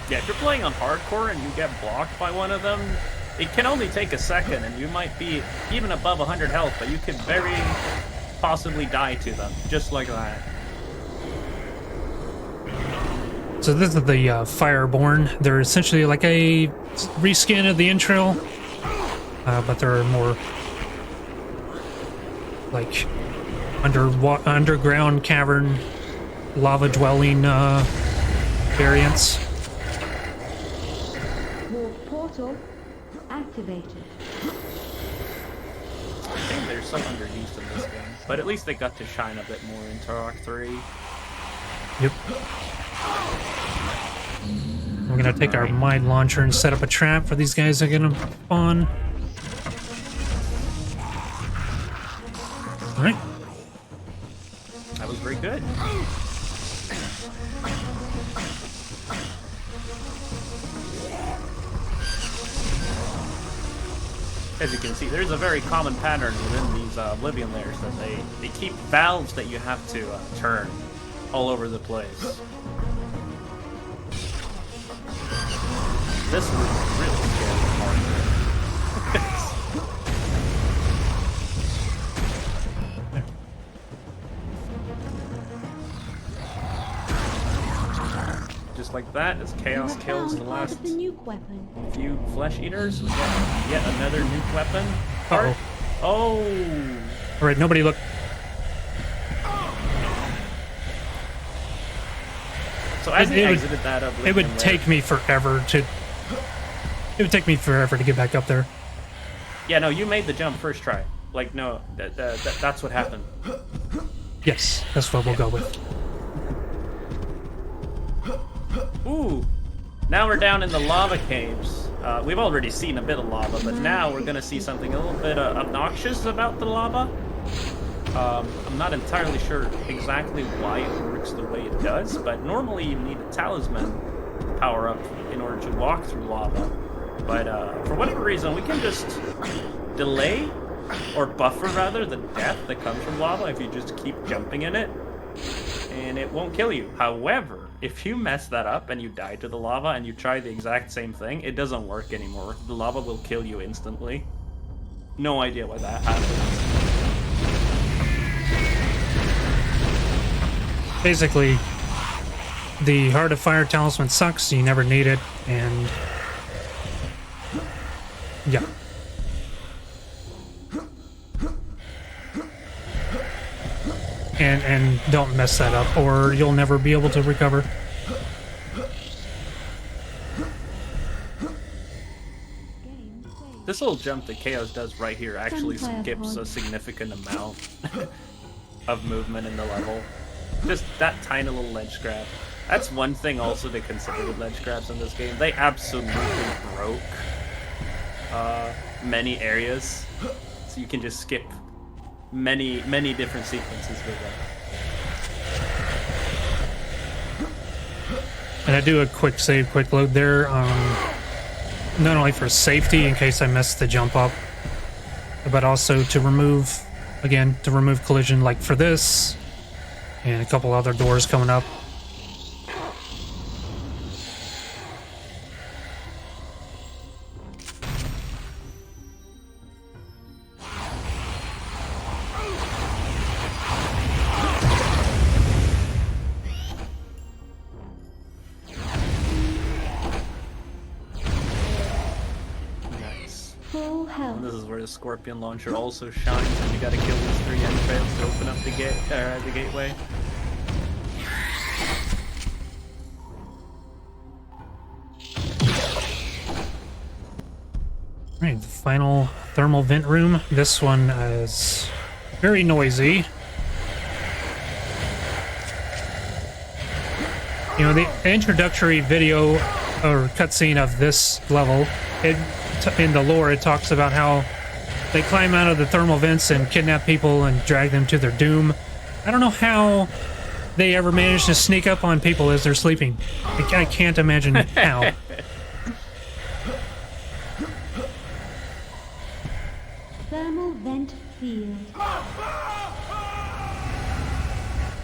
Yeah, if you're playing on hardcore and you get blocked by one of them, it can only take a second, and you might be even above 100 health, but you could very possibly die to them, just like that. So this is the Fireborn. They're essentially like a reskin of the Entrail, but they're more like underground cavern, lava-dwelling variants. Warp portal activated. I think they're so underused in this game, but at least they got to shine a bit more in Turok 3. Yep. We're gonna take our mine launcher and set up a trap for these guys that are gonna spawn. Alright. That was very good. As you can see, there's a very common pattern within these Oblivion layers that they keep valves that you have to turn all over the place. This was really scary part. Just like that, as Chaos kills the last The nuke weapon. few flesh eaters, we get yet another nuke weapon part. Oh! Alright, nobody look. So as he It would- exited that Oblivion It would layer- take me forever to... It would take me forever to get back up there. Yeah, no, you made the jump first try. Like, no, that's what happened. Yes, that's what we'll go with. Ooh! Now we're down in the lava caves. We've already seen a bit of lava, but now we're gonna see something a little bit obnoxious about the lava. I'm not entirely sure exactly why it works the way it does, but normally you need a talisman power-up in order to walk through lava. But for whatever reason, we can just delay, or buffer rather, the death that comes from lava if you just keep jumping in it, and it won't kill you. However, if you mess that up and you die to the lava and you try the exact same thing, it doesn't work anymore. The lava will kill you instantly. No idea why that happens. Basically, the Heart of Fire talisman sucks, you never need it, and... yeah. And don't mess that up, or you'll never be able to recover. This little jump that Chaos does right here actually skips a significant amount of movement in the level. Just that tiny little ledge grab. That's one thing also to consider with ledge grabs in this game. They absolutely broke many areas, so you can just skip many different sequences with them. And I do a quick save, quick load there, not only for safety in case I mess the jump up, but also to remove, again, to remove collision like for this, and a couple other doors coming up. Nice. Full And health. this is where the Scorpion Launcher also shines, and you gotta kill these 3 entrails to open up the gateway. Right, the final thermal vent room. This one is very noisy. You know, the introductory video or cutscene of this level, in the lore, it talks about how they climb out of the thermal vents and kidnap people and drag them to their doom. I don't know how they ever managed to sneak up on people as they're sleeping. I can't imagine how. Thermal vent field.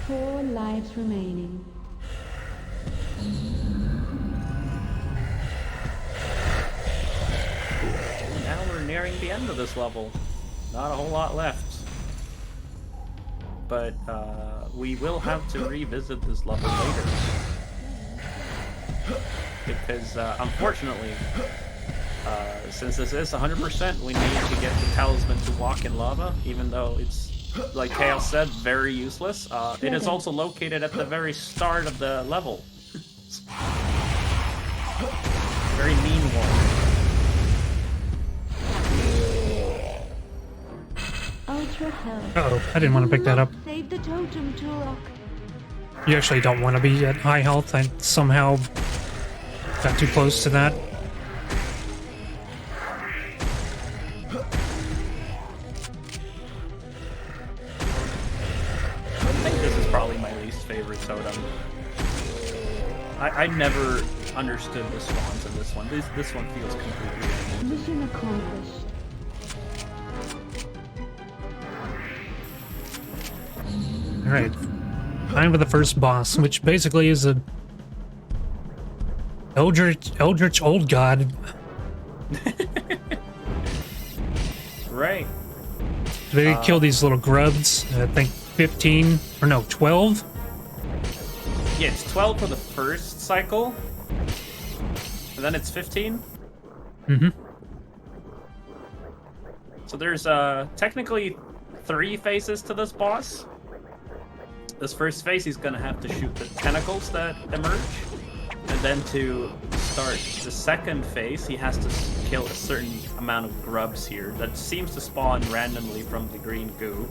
4 lives remaining. Now we're nearing the end of this level. Not a whole lot left. But we will have to revisit this level later. Because unfortunately, since this is 100%, we need to get the talisman to walk in lava, even though it's, like Chaos said, very useless. It is also located at the very start of the level. Very mean one. Ultra health. Uh-oh, I didn't want to pick that up. Save the totem, Turok. You actually don't want to be at high health. I somehow got too close to that. I think this is probably my least favorite totem. I never understood the spawns in this one. This one feels completely random. Mission accomplished. Alright. Time for the first boss, which basically is a Eldritch old god. Right. They kill these little grubs. I think 15, or no, 12? Yeah, it's 12 for the first cycle. And then it's 15. Mm-hmm. So there's technically 3 phases to this boss. This first phase, he's gonna have to shoot the tentacles that emerge. And then to start the second phase, he has to kill a certain amount of grubs here that seems to spawn randomly from the green goo.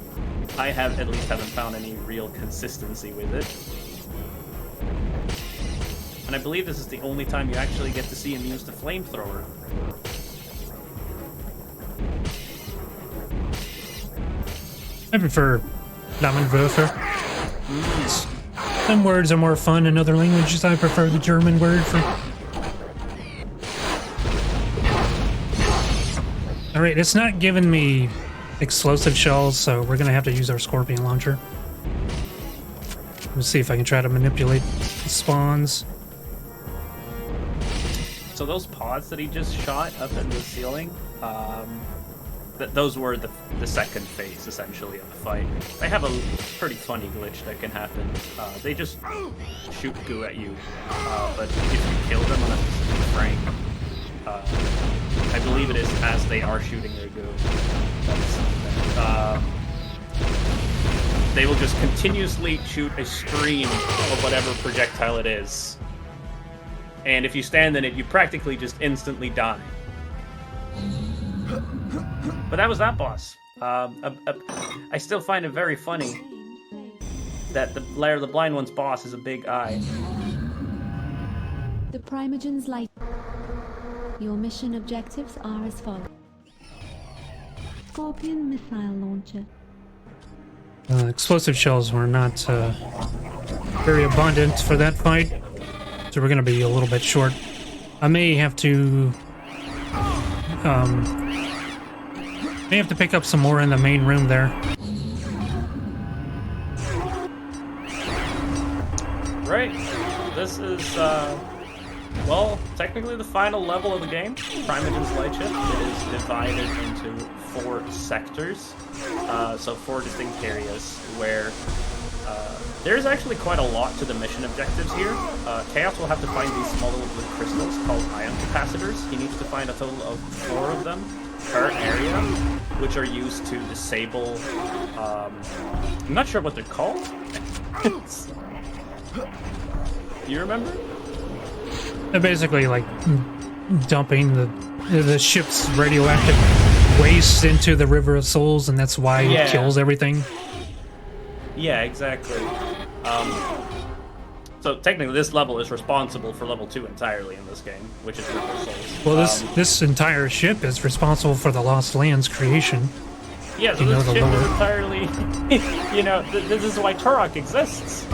I at least haven't found any real consistency with it. And I believe this is the only time you actually get to see him use the flamethrower. I prefer Namenwürfer. Some words are more fun in other languages. I prefer the German word for... Alright, it's not giving me explosive shells, so we're gonna have to use our Scorpion Launcher. Let's see if I can try to manipulate the spawns. So those pods that he just shot up in the ceiling, those were the second phase, essentially, of the fight. They have a pretty funny glitch that can happen. They just shoot goo at you, but if you kill them on a specific frame, I believe it is as they are shooting their goo, they will just continuously shoot a stream of whatever projectile it is. And if you stand in it, you practically just instantly die. But that was that boss. I still find it very funny that the Lair of the Blind One's boss is a big eye. The Primogen's light. Your mission objectives are as follows. Scorpion missile launcher. Explosive shells were not very abundant for that fight, so we're going to be a little bit short. I may have to pick up some more in the main room there. Right. This is, well, technically the final level of the game, Primogen's Lightship. It is divided into 4 sectors, so 4 distinct areas where there's actually quite a lot to the mission objectives here. Chaos will have to find these small little blue crystals called ion capacitors. He needs to find a total of 4 of them per area, which are used to disable, I'm not sure what they're called. Do you remember? They're basically like dumping the ship's radioactive waste into the River of Souls, and that's why it kills everything. Yeah, exactly. So technically this level is responsible for level 2 entirely in this game, which is River of Souls. Well, this entire ship is responsible for the Lost Lands creation. Yeah, so this ship is entirely... you know, this is why Turok exists.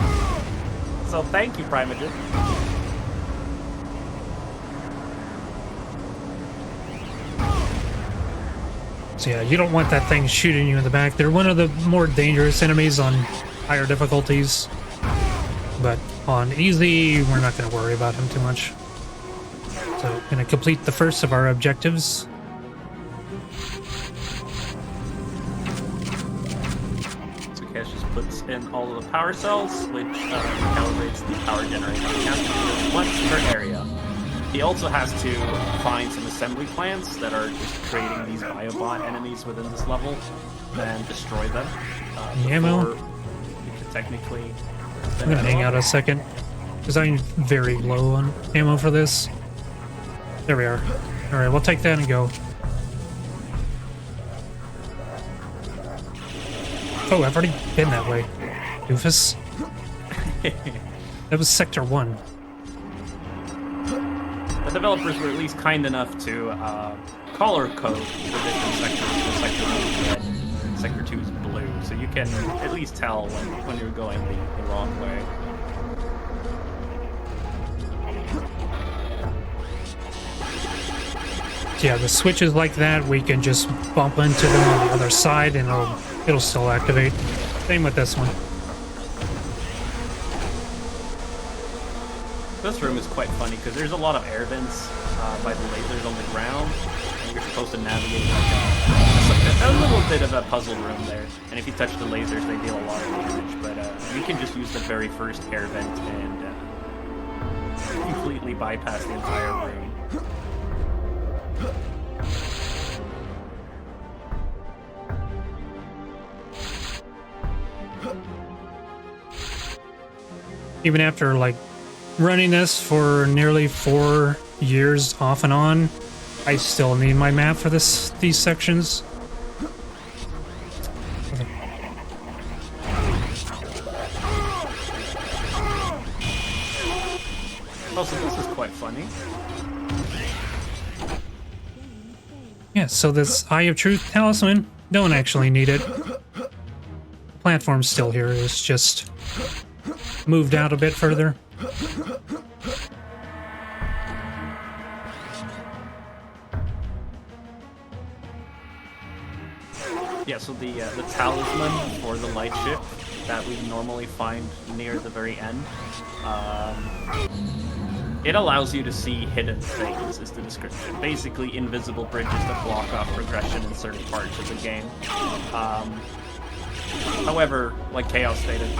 So thank you, Primogen. So yeah, you don't want that thing shooting you in the back. They're one of the more dangerous enemies on higher difficulties. But on easy, we're not going to worry about him too much. So, going to complete the first of our objectives. So Cash just puts in all of the power cells, which calibrates the power generating capacity once per area. He also has to find some assembly plants that are just creating these biobot enemies within this level, then destroy them. Ammo? You could technically... I'm gonna hang out a second, because I'm very low on ammo for this. There we are. Alright, we'll take that and go. Oh, I've already been that way. Doofus. That was Sector 1. The developers were at least kind enough to color code the different sectors. So Sector 1 is red, Sector 2 is blue, so you can at least tell when you're going the wrong way. Yeah, the switches like that, we can just bump into them on the other side and it'll still activate. Same with this one. This room is quite funny because there's a lot of air vents by the lasers on the ground, and you're supposed to navigate like a little bit of a puzzle room there. And if you touch the lasers, they deal a lot of damage. But you can just use the very first air vent and completely bypass the entire room. Even after like running this for nearly 4 years off and on, I still need my map for these sections. Also, this is quite funny. Yeah, so this Eye of Truth talisman, don't actually need it. The platform's still here, it's just moved out a bit further. Yeah, so the talisman for the light ship that we normally find near the very end, it allows you to see hidden things, is the description. Basically, invisible bridges that block off progression in certain parts of the game. However, like Chaos stated,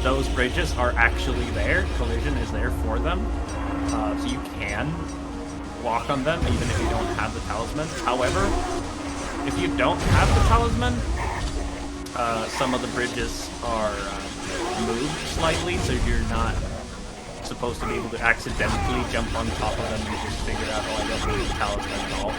those bridges are actually there. Collision is there for them, so you can walk on them even if you don't have the talisman. However, if you don't have the talisman, some of the bridges are moved slightly, so you're not supposed to be able to accidentally jump on top of them and just figure out, oh, I don't need the talisman at all.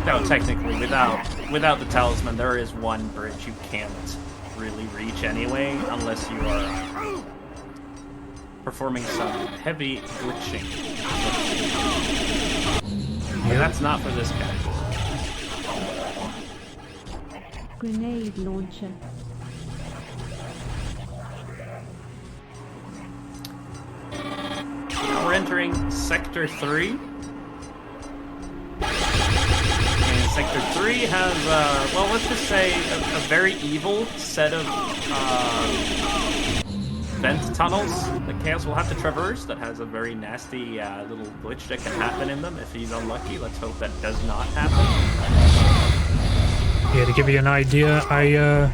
No, technically, without the talisman, there is one bridge you can't really reach anyway, unless you are performing some heavy glitching. But that's not for this category. Grenade launcher. Now we're entering Sector 3. And Sector 3 has, well, let's just say a very evil set of vent tunnels that Chaos will have to traverse that has a very nasty little glitch that can happen in them if he's unlucky. Let's hope that does not happen. Yeah, to give you an idea, I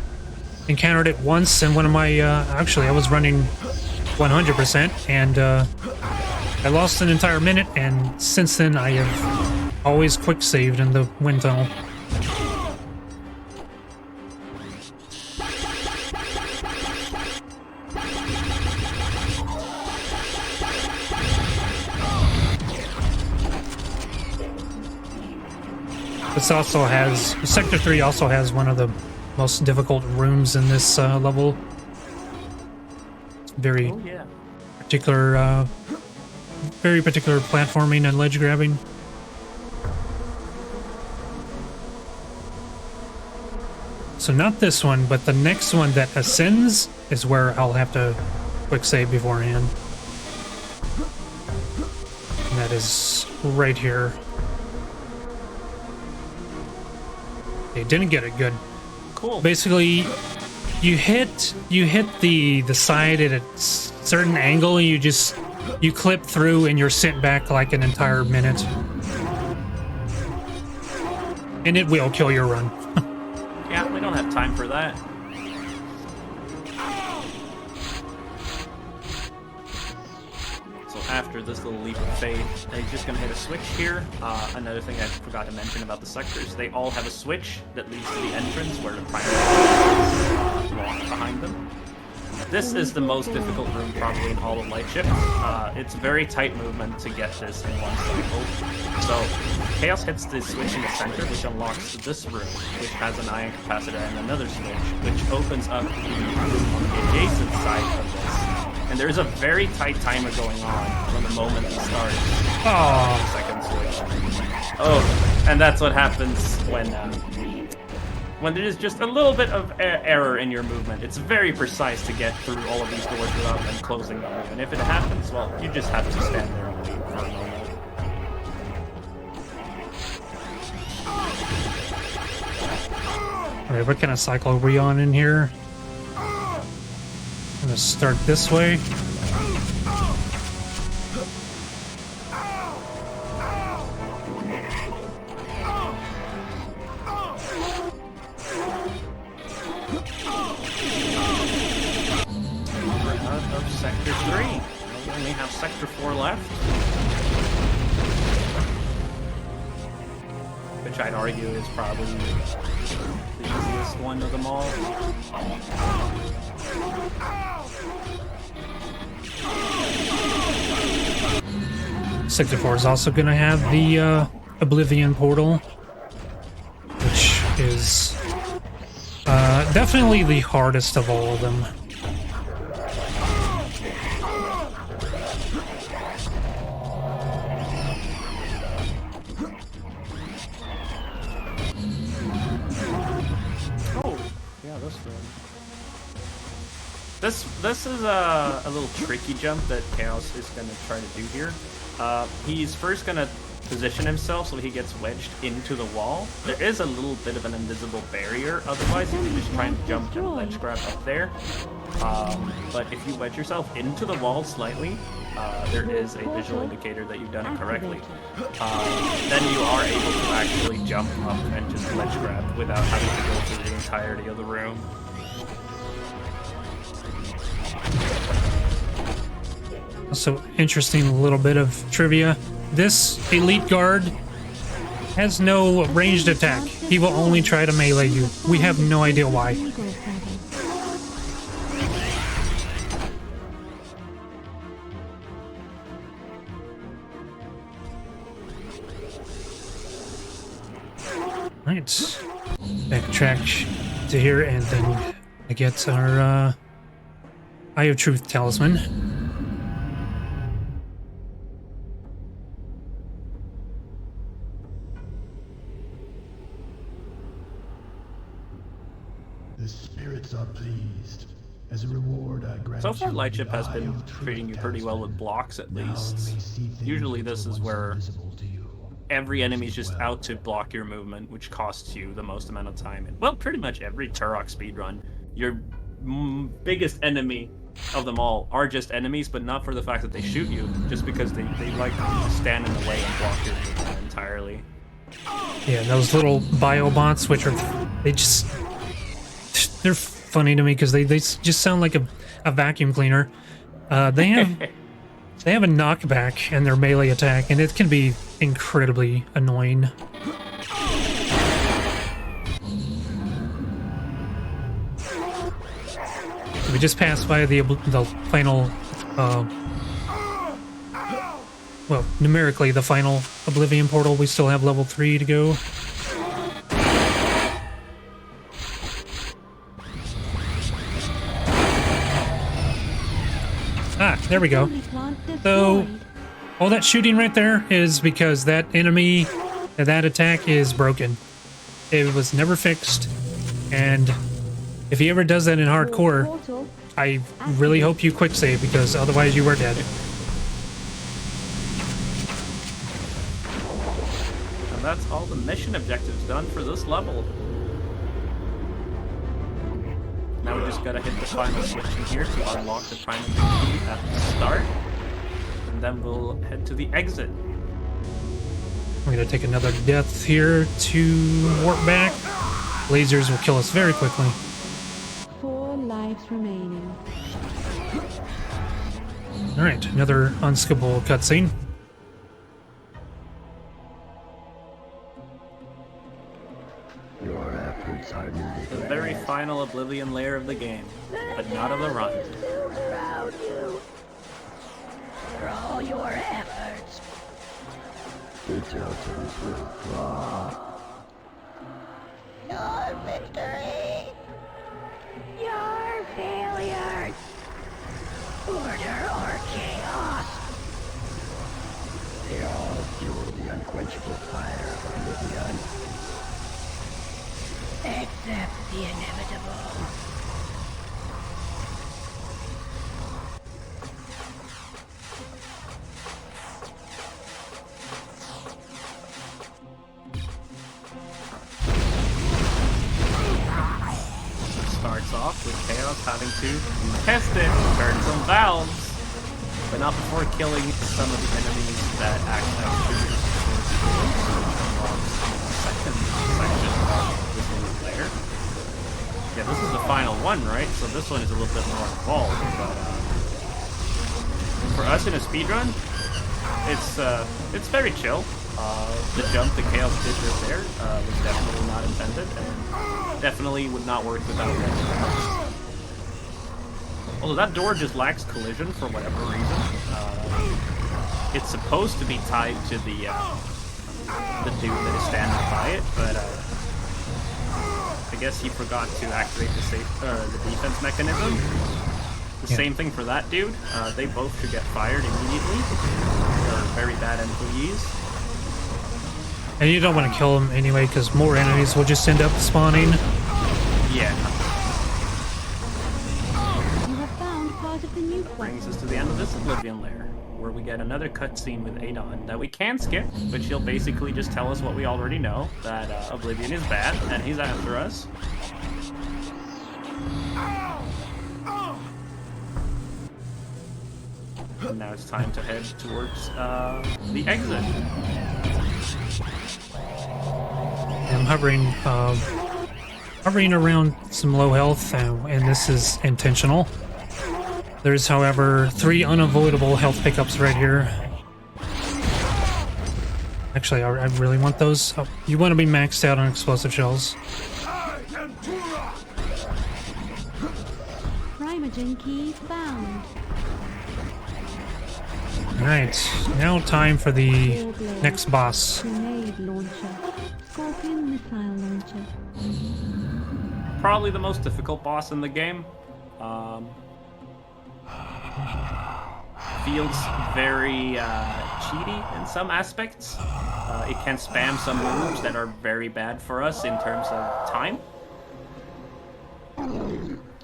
encountered it once in one of my, actually I was running 100% and I lost an entire minute, and since then I have always quick saved in the wind tunnel. This also has, Sector 3 also has one of the most difficult rooms in this level. It's very particular, very particular platforming and ledge grabbing. So not this one, but the next one that ascends is where I'll have to quick save beforehand. And that is right here. They didn't get it good. Cool. Basically, you hit the side at a certain angle, and you clip through, and you're sent back like an entire minute, and it will kill your run. Yeah, we don't have time for that. So after this little leap of faith, he's just gonna hit a switch here. Another thing I forgot to mention about the sectors, they all have a switch that leads to the entrance where the primary is locked behind them. This is the most difficult room probably in all of Lightship. It's very tight movement to get this in one cycle. So Chaos hits the switch in the center, which unlocks this room, which has an iron capacitor and another switch, which opens up the room on the adjacent side of this. And there's a very tight timer going on from the moment it starts. Oh, Second switch. Oh, and that's what happens when there is just a little bit of error in your movement. It's very precise to get through all of these doors without them closing them. And if it happens, well, you just have to stand there and wait for a moment. alright, what kind of cycle are we on in here? I'm gonna start this way. Of Sector 3. We only have Sector 4 left. Which I'd argue is probably the easiest one of them all. Sector 4 is also gonna have the Oblivion portal, which is definitely the hardest of all of them. This is a little tricky jump that Chaos is going to try to do here. He's first going to position himself so he gets wedged into the wall. There is a little bit of an invisible barrier, otherwise you can just try and jump and ledge grab up there. But if you wedge yourself into the wall slightly, there is a visual indicator that you've done it correctly. Then you are able to actually jump up and just ledge grab without having to go through the entirety of the room. Also, interesting little bit of trivia. This elite guard has no ranged attack. He will only try to melee you. We have no idea why. Right. Backtrack to here and then I get our Eye of Truth talisman. Turks are pleased. As a reward, I grant So far, you Lightship the has Eye been of Truth treating you pretty well with talisman. blocks, at Now least. you may see things Usually which this were is once where invisible to you. every enemy is Use it just well. out to block your movement, which costs you the most amount of time. And, well, pretty much every Turok speedrun, your biggest enemy of them all are just enemies, but not for the fact that they shoot you, just because they like to just stand in the way and block your movement entirely. Yeah, those little biobots, which are, they're funny to me because they just sound like a vacuum cleaner. They have a knockback in their melee attack, and it can be incredibly annoying. We just passed by the final, well, numerically the final Oblivion portal. We still have level 3 to go. Ah, there we go. So, all that shooting right there is because that enemy, that attack is broken. It was never fixed, and if he ever does that in hardcore, I really hope you quick save, because otherwise you are dead. And that's all the mission objectives done for this level. Now we just gotta hit the final switch in here to unlock the primary key at the start. And then we'll head to the exit. We're gonna take another death here to warp back. Lasers will kill us very quickly. 4 lives remaining. Alright, another unskippable cutscene. Your efforts are needed. The very final Oblivion layer of the game, but not of the run. Proud you. For all your efforts. The Titans will fall. Your victory. Your failures. Order or chaos. They all fuel the unquenchable fire of Oblivion. Accept the inevitable. Starts off with Chaos having to test it, turn some valves, but not before killing some of the enemies that act as triggers towards the second section of this new layer. Yeah, this is the final one, right? So this one is a little bit more involved, but for us in a speedrun, it's very chill. The jump that Chaos did just there was definitely not intended, and definitely would not work without it. Although that door just lacks collision for whatever reason. It's supposed to be tied to the dude that is standing by it, but I guess he forgot to activate the defense mechanism. The same thing for that dude. They both should get fired immediately. They're very bad employees. And you don't want to kill them anyway, because more enemies will just end up spawning. Yeah. You have found part of the new Brings us to the end of this Oblivion layer, where we get another cutscene with Adon that we can skip, but she'll basically just tell us what we already know, that Oblivion is bad, and he's after us. And now it's time to head towards the exit. I'm hovering around some low health, and this is intentional. There's, however, 3 unavoidable health pickups right here. Actually, I really want those. Oh, you want to be maxed out on explosive shells. I am Turok! Primogen key found. Alright, now time for the next boss. Grenade launcher. Scorpion missile launcher. Probably the most difficult boss in the game. Feels very cheaty in some aspects. It can spam some moves that are very bad for us in terms of time.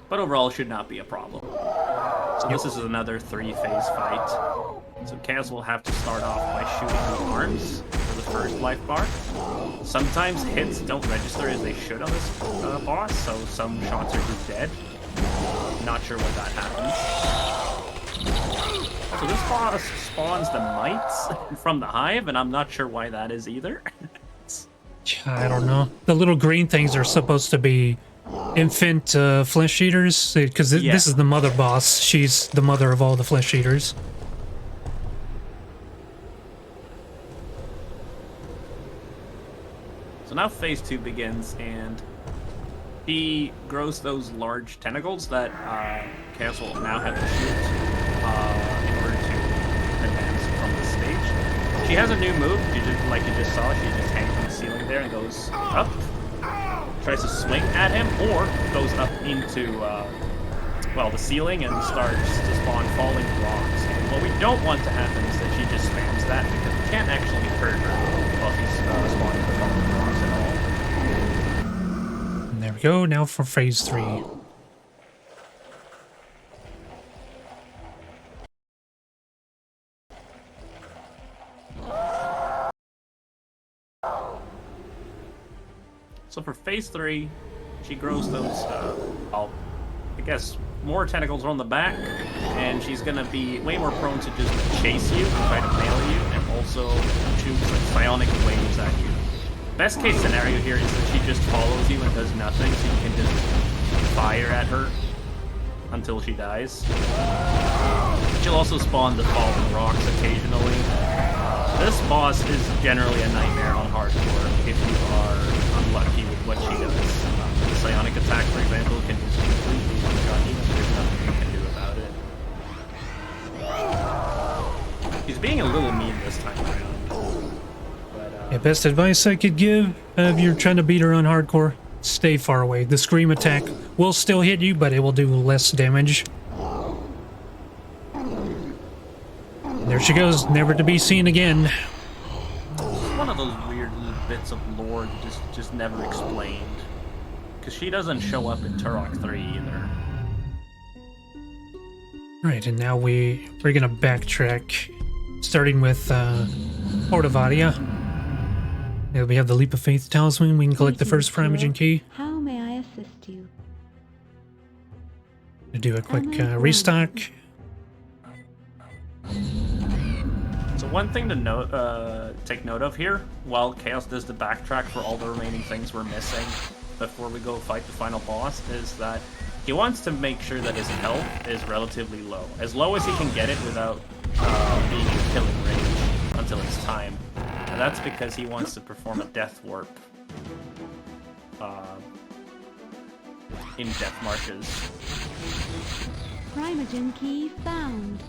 but overall should not be a problem. So this is another 3-phase fight. So Chaos will have to start off by shooting the arms for the first life bar. Sometimes hits don't register as they should on this boss, so some shots are just dead. Not sure why that happens. So this boss spawns the mites from the hive, and I'm not sure why that is either. I don't know. The little green things are supposed to be infant flesh eaters, because this is the mother boss. She's the mother of all the flesh eaters. So now phase 2 begins, and he grows those large tentacles that Chaos will now have to shoot in order to advance from the stage. She has a new move, like you just saw. She just hangs from the ceiling there and goes up, tries to swing at him, or goes up into well, the ceiling and starts to spawn falling rocks. And what we don't want to happen is that she just spams that, because we can't actually hurt her while she's spawning the falling rocks at all. And there we go. Now for phase 3. So for phase 3, she grows those, I guess, more tentacles on the back, and she's gonna be way more prone to just chase you and try to nail you, and also shoot some psionic waves at you. Best case scenario here is that she just follows you and does nothing, so you can just fire at her until she dies. She'll also spawn the falling rocks occasionally. This boss is generally a nightmare on hardcore if you are unlucky with what she does. The psionic attack, for example, can just completely one-shot you, and there's nothing you can do about it. He's being a little mean this time around. But, Yeah, best advice I could give if you're trying to beat her on hardcore, stay far away. The scream attack will still hit you, but it will do less damage. There she goes, never to be seen again. It's one of those weird little bits of lore that just never explained. Because she doesn't show up in Turok 3 either. Right, and now we're gonna backtrack, starting with Portavadia. Yeah, we have the Leap of Faith talisman. We can collect the first Primogen key. How may I assist you? To do a quick restock. So one thing to note, take note of here, while Chaos does the backtrack for all the remaining things we're missing before we go fight the final boss, is that he wants to make sure that his health is relatively low. As low as he can get it without being in killing range until it's time. And that's because he wants to perform a death warp in death marshes. Primogen key found.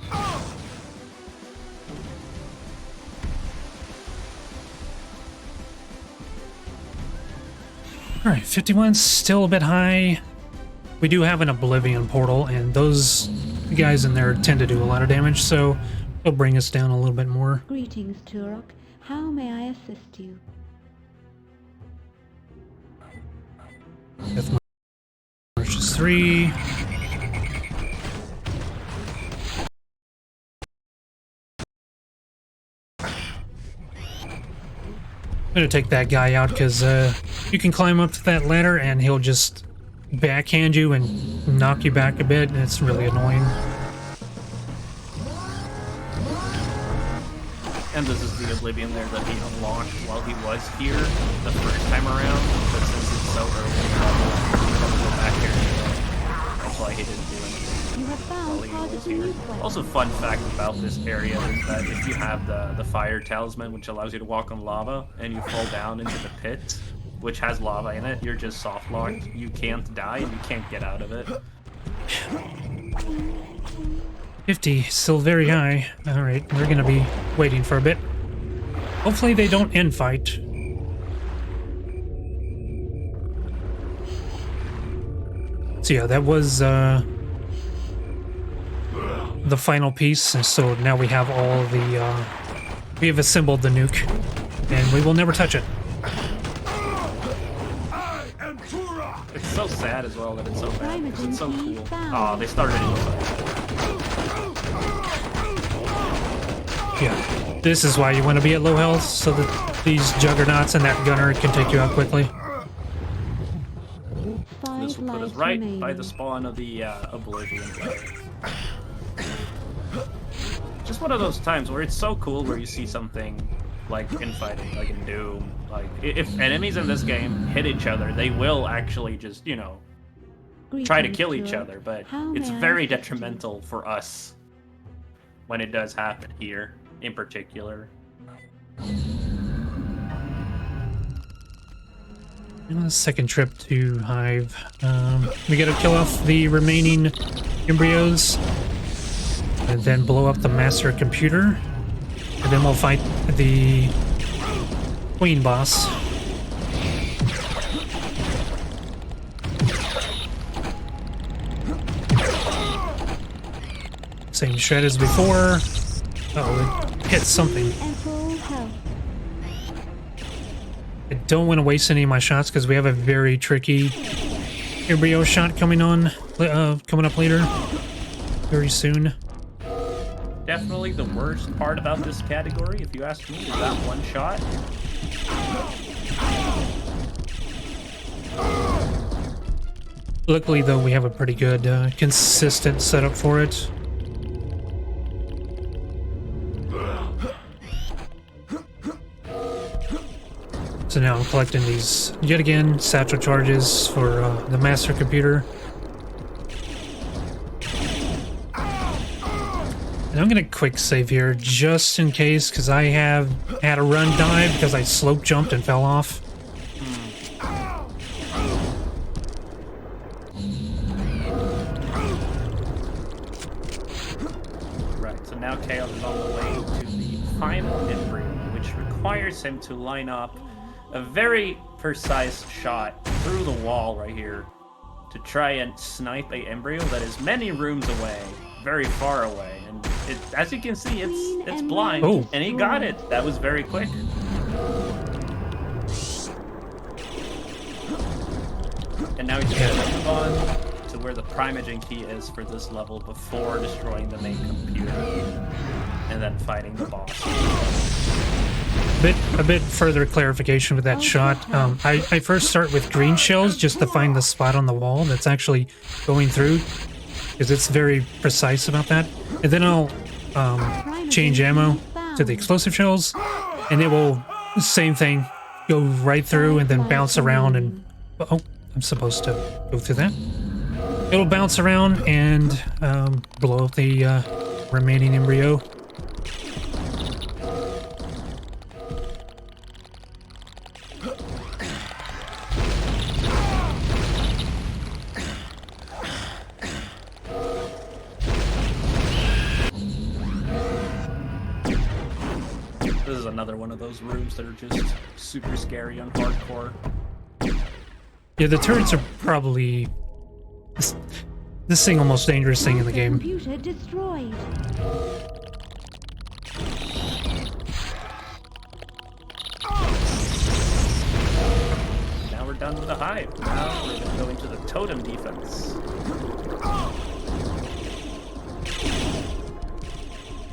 Alright, 51's still a bit high. We do have an Oblivion portal, and those guys in there tend to do a lot of damage, so it'll bring us down a little bit more. Greetings, Turok. How may I assist you? Death Marshes 3. I'm gonna take that guy out because you can climb up to that ladder and he'll just backhand you and knock you back a bit, and it's really annoying. And this is the Oblivion lair that he unlocked while he was here the first time around, but since it's so early in the level, I'm gonna go back here anyway. That's why he didn't do anything You have while found he part was of the here. new quest. Also, fun fact about this area is that if you have the fire talisman, which allows you to walk on lava, and you fall down into the pit, which has lava in it, you're just soft locked. You can't die, and you can't get out of it. 50, still very high. Alright, we're gonna be waiting for a bit. Hopefully they don't end fight. So yeah, that was the final piece, and so now we have all the we have assembled the nuke, and we will never touch it. I am Turok. It's so sad as well that it's so bad, because it's so cool. Oh, they started inside. Yeah, this is why you want to be at low health, so that these juggernauts and that gunner can take you out quickly. This will put us right by the spawn of the Oblivion guy. Just one of those times where it's so cool where you see something like infighting, like in Doom. Like, if enemies in this game hit each other, they will actually just, you know, try to kill each other, but it's very detrimental for us when it does happen here, in particular. Second trip to Hive. We gotta kill off the remaining embryos, and then blow up the master computer, and then we'll fight the queen boss. Same shred as before. Oh, it hit something. I don't want to waste any of my shots because we have a very tricky embryo shot coming up later, very soon. Definitely the worst part about this category, if you ask me, is that one shot. Luckily, though, we have a pretty good, consistent setup for it. So now I'm collecting these, yet again, satchel charges for the master computer. And I'm gonna quick save here, just in case, because I have had a run die because I slope jumped and fell off. Right, so now Chaos is on the way to the final embryo, which requires him to line up a very precise shot through the wall right here to try and snipe a embryo that is many rooms away, very far away, and as you can see, it's blind. Oh. And he got it. That was very quick. And now he's going to move on to where the Primogen key is for this level before destroying the main computer and then fighting the boss. A bit further clarification with that shot. I first start with green shells just to find the spot on the wall that's actually going through, because it's very precise about that. And then I'll change ammo to the explosive shells, and it will, same thing, go right through and then bounce around and... Oh, I'm supposed to go through that. It'll bounce around and blow up the remaining embryo. This is another one of those rooms that are just super scary on hardcore. Yeah, the turrets are probably the single most dangerous thing in the game. Computer destroyed. Now we're done with the hive. Now we're going to go into the totem defense.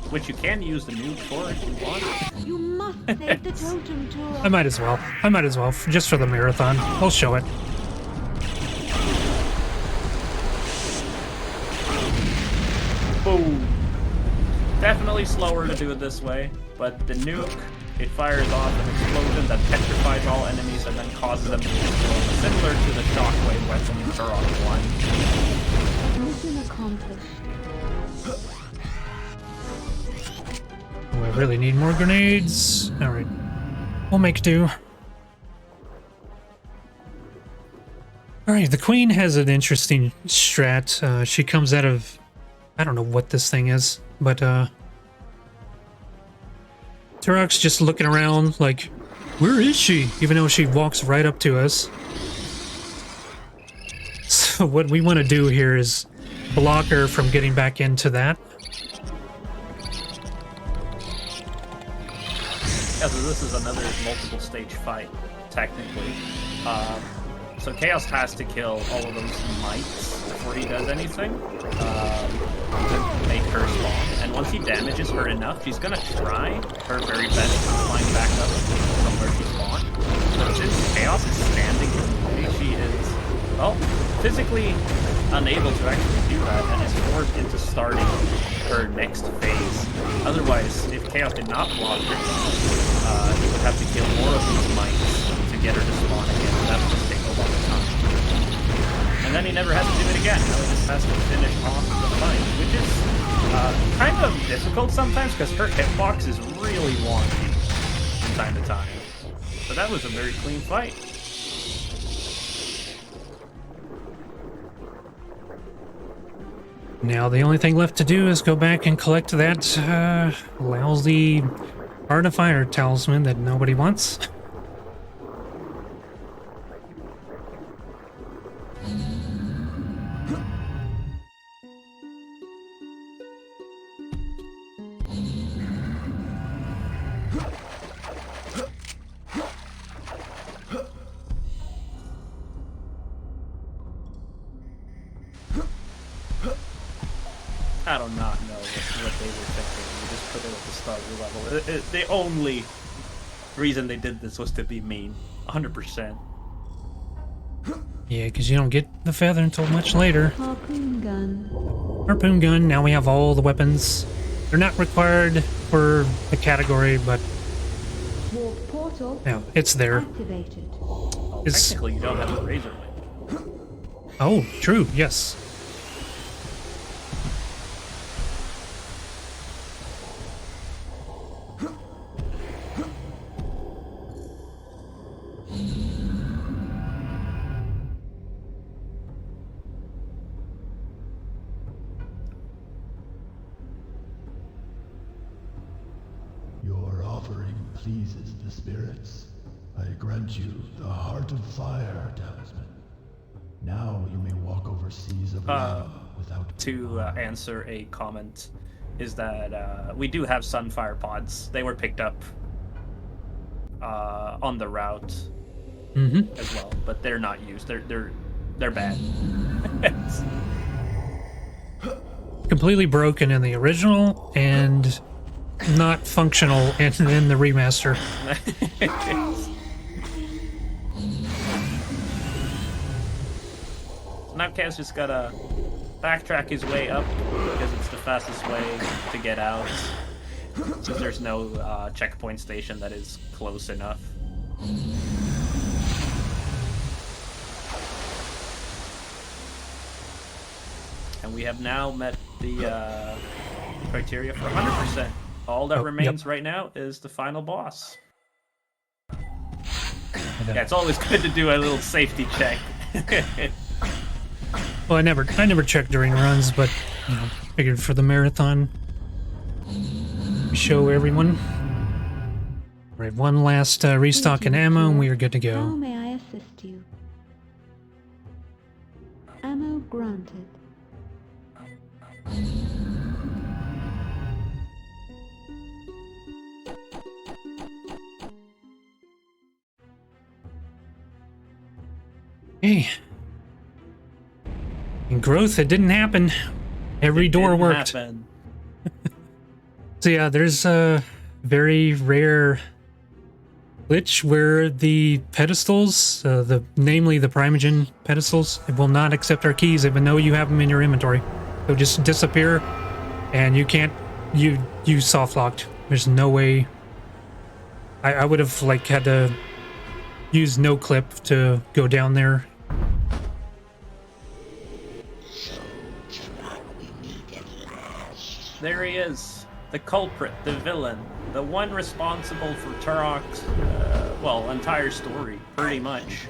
Which you can use the nuke for if you want. You must save the totem, Turok. I might as well, just for the marathon. I'll show it. Boom. Definitely slower to do it this way, but the nuke, it fires off an explosion that petrifies all enemies and then causes them to explode, similar to the shockwave weapon in Turok 1. Mission accomplished. Oh, I really need more grenades. Alright. We'll make do. Alright, the queen has an interesting strat. She comes out of... I don't know what this thing is, but Turok's just looking around like, where is she? Even though she walks right up to us. So what we want to do here is block her from getting back into that. Yeah, so this is another multiple stage fight, technically. So Chaos has to kill all of those mites before he does anything to make her spawn. And once he damages her enough, she's gonna try her very best to climb back up from where she spawned. But since Chaos is standing in the way, she is, well, physically unable to actually do that and is forced into starting her next phase. Otherwise, if Chaos did not block her, he would have to kill more of these mites to get her to spawn again. That would just take a long time. And then he never has to do it again. Now he just has to finish off the fight, which is kind of difficult sometimes because her hitbox is really wonky from time to time. But that was a very clean fight. Now the only thing left to do is go back and collect that lousy Art of Fire talisman that nobody wants. I do not know what they were thinking. We just put it at the starter level. The only reason they did this was to be mean. 100%. Yeah, because you don't get the feather until much later. Harpoon gun. Harpoon gun, now we have all the weapons. They're not required for the category, but Warp portal yeah, it's there. activated. Oh, It's- technically, you don't have the razor blade. Oh, true, yes. Your offering pleases the spirits. I grant you the Heart of Fire talisman. Now you may walk over seas of lava without... To answer a comment, is that we do have Sunfire pods. They were picked up on the route as well, but they're not used. They're bad. Completely broken in the original and not functional in the remaster. Now Chaos just gotta backtrack his way up because it's the fastest way to get out. Since there's no checkpoint station that is close enough. And we have now met the criteria for 100%. All that remains right now is the final boss. Yeah, it's always good to do a little safety check. Well, I never checked during runs, but you know, figured for the marathon, show everyone. Right, one last restock in ammo, and we are good to How go. may I assist you? Ammo granted. Hey, in growth, it didn't happen. Every door Didn't worked. happen. So yeah, there's a very rare glitch where the pedestals, namely the Primogen pedestals, it will not accept our keys even though you have them in your inventory. They'll just disappear, and you can't. You soft locked. There's no way. I would have like had to use no clip to go down there. There he is, the culprit, the villain, the one responsible for Turok's, well, entire story, pretty much.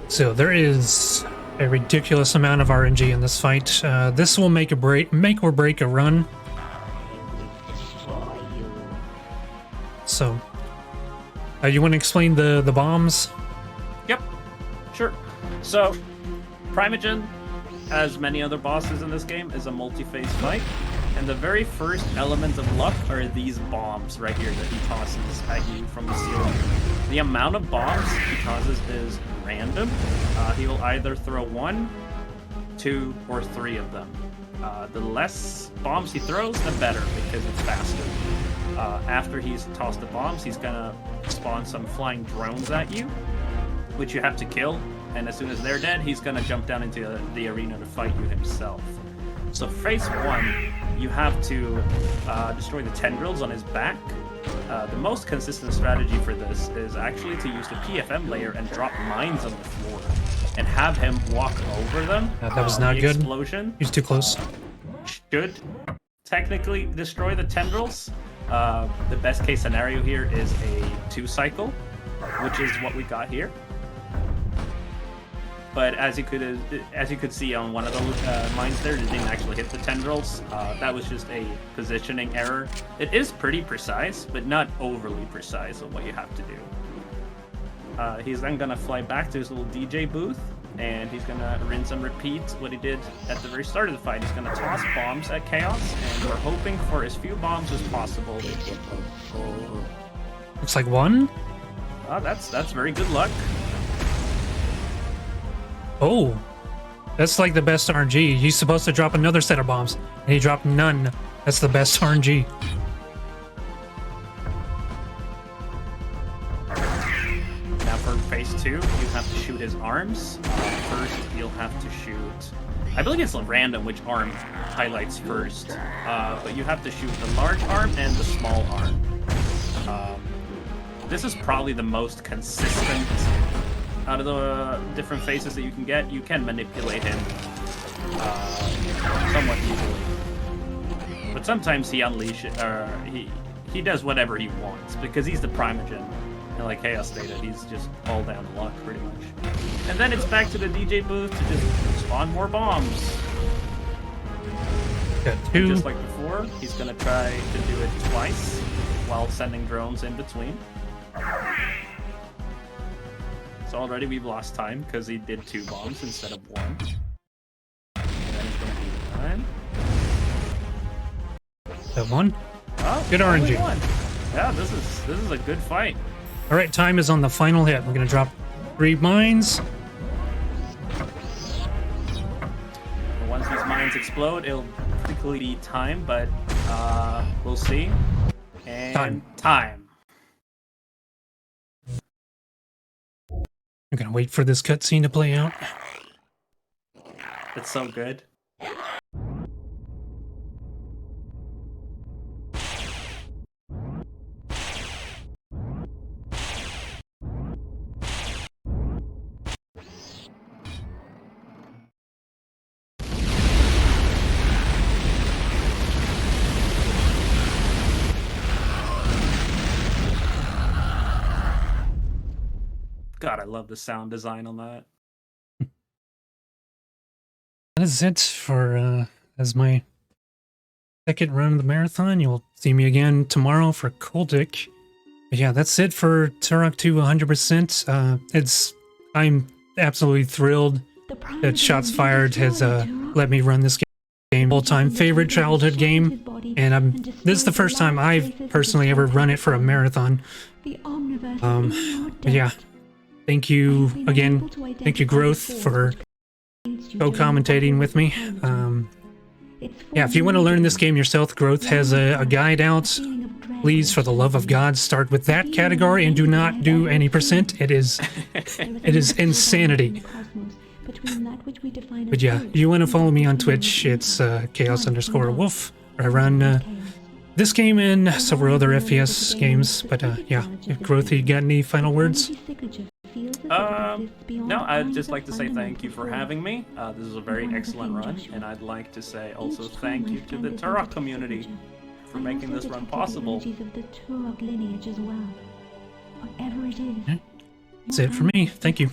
So there is a ridiculous amount of RNG in this fight. This will make or break a run. So, you want to explain the bombs? Yep, sure. So, Primogen, as many other bosses in this game, is a multi-phase fight, And the very first element of luck are these bombs right here that he tosses at you from the ceiling. The amount of bombs he tosses is random. He will either throw 1, 2, or 3 of them. The less bombs he throws, the better, because it's faster. After he's tossed the bombs, he's gonna spawn some flying drones at you, which you have to kill. And as soon as they're dead, he's gonna jump down into the arena to fight you himself. So phase 1, you have to destroy the tendrils on his back. The most consistent strategy for this is actually to use the PFM layer and drop mines on the floor and have him walk over them. That was not the good. Explosion He's too close. should technically destroy the tendrils. The best case scenario here is a 2-cycle, which is what we got here. But as you could see on one of the mines there, it didn't actually hit the tendrils. That was just a positioning error. It is pretty precise, but not overly precise on what you have to do. He's then gonna fly back to his little DJ booth, and he's gonna rinse and repeat what he did at the very start of the fight. He's gonna toss bombs at Chaos, and we're hoping for as few bombs as possible. Looks like 1. That's very good luck. Oh, that's like the best RNG. He's supposed to drop another set of bombs, and he dropped none. That's the best RNG. Now for phase 2, you have to shoot his arms. First, you'll have to shoot... I believe it's random which arm highlights first. But you have to shoot the large arm and the small arm. This is probably the most consistent out of the different phases that you can get. You can manipulate him somewhat easily. But sometimes he unleashes... he does whatever he wants, because he's the Primogen. And like Chaos stated, he's just all down to luck, pretty much. And then it's back to the DJ booth to just spawn more bombs. Got And 2. just like before, he's gonna try to do it twice while sending drones in between. So already we've lost time because he did 2 bombs instead of 1. And then he's gonna do 1. That 1. Oh, Good only RNG. 1. Yeah, this is a good fight. All right, time is on the final hit. We're gonna drop 3 mines. But once these mines explode, it'll quickly be time, but we'll see. And time. I'm gonna wait for this cutscene to play out. It's so good. God, I love the sound design on that. That is it for as my second run of the marathon. You'll see me again tomorrow for Koldik. But yeah, that's it for Turok 2 100%. I'm absolutely thrilled that Shots Fired has let me run this game. All-time favorite childhood game, and this is the first time I've personally ever run it for a marathon. But yeah, thank you again. Thank you, Growth, for co-commentating with me. Yeah, if you want to learn this game yourself, Growth has a guide out. Please, for the love of God, start with that category and do not do any percent. It is insanity. But yeah, if you want to follow me on Twitch, it's chaos_wolf. I run this game and several other FPS games. But yeah, Growth, you got any final words? No, I'd just like to say thank you for having me. This is a very excellent run, and I'd like to say also thank you to the Turok community for making this run possible. That's it for me. Thank you.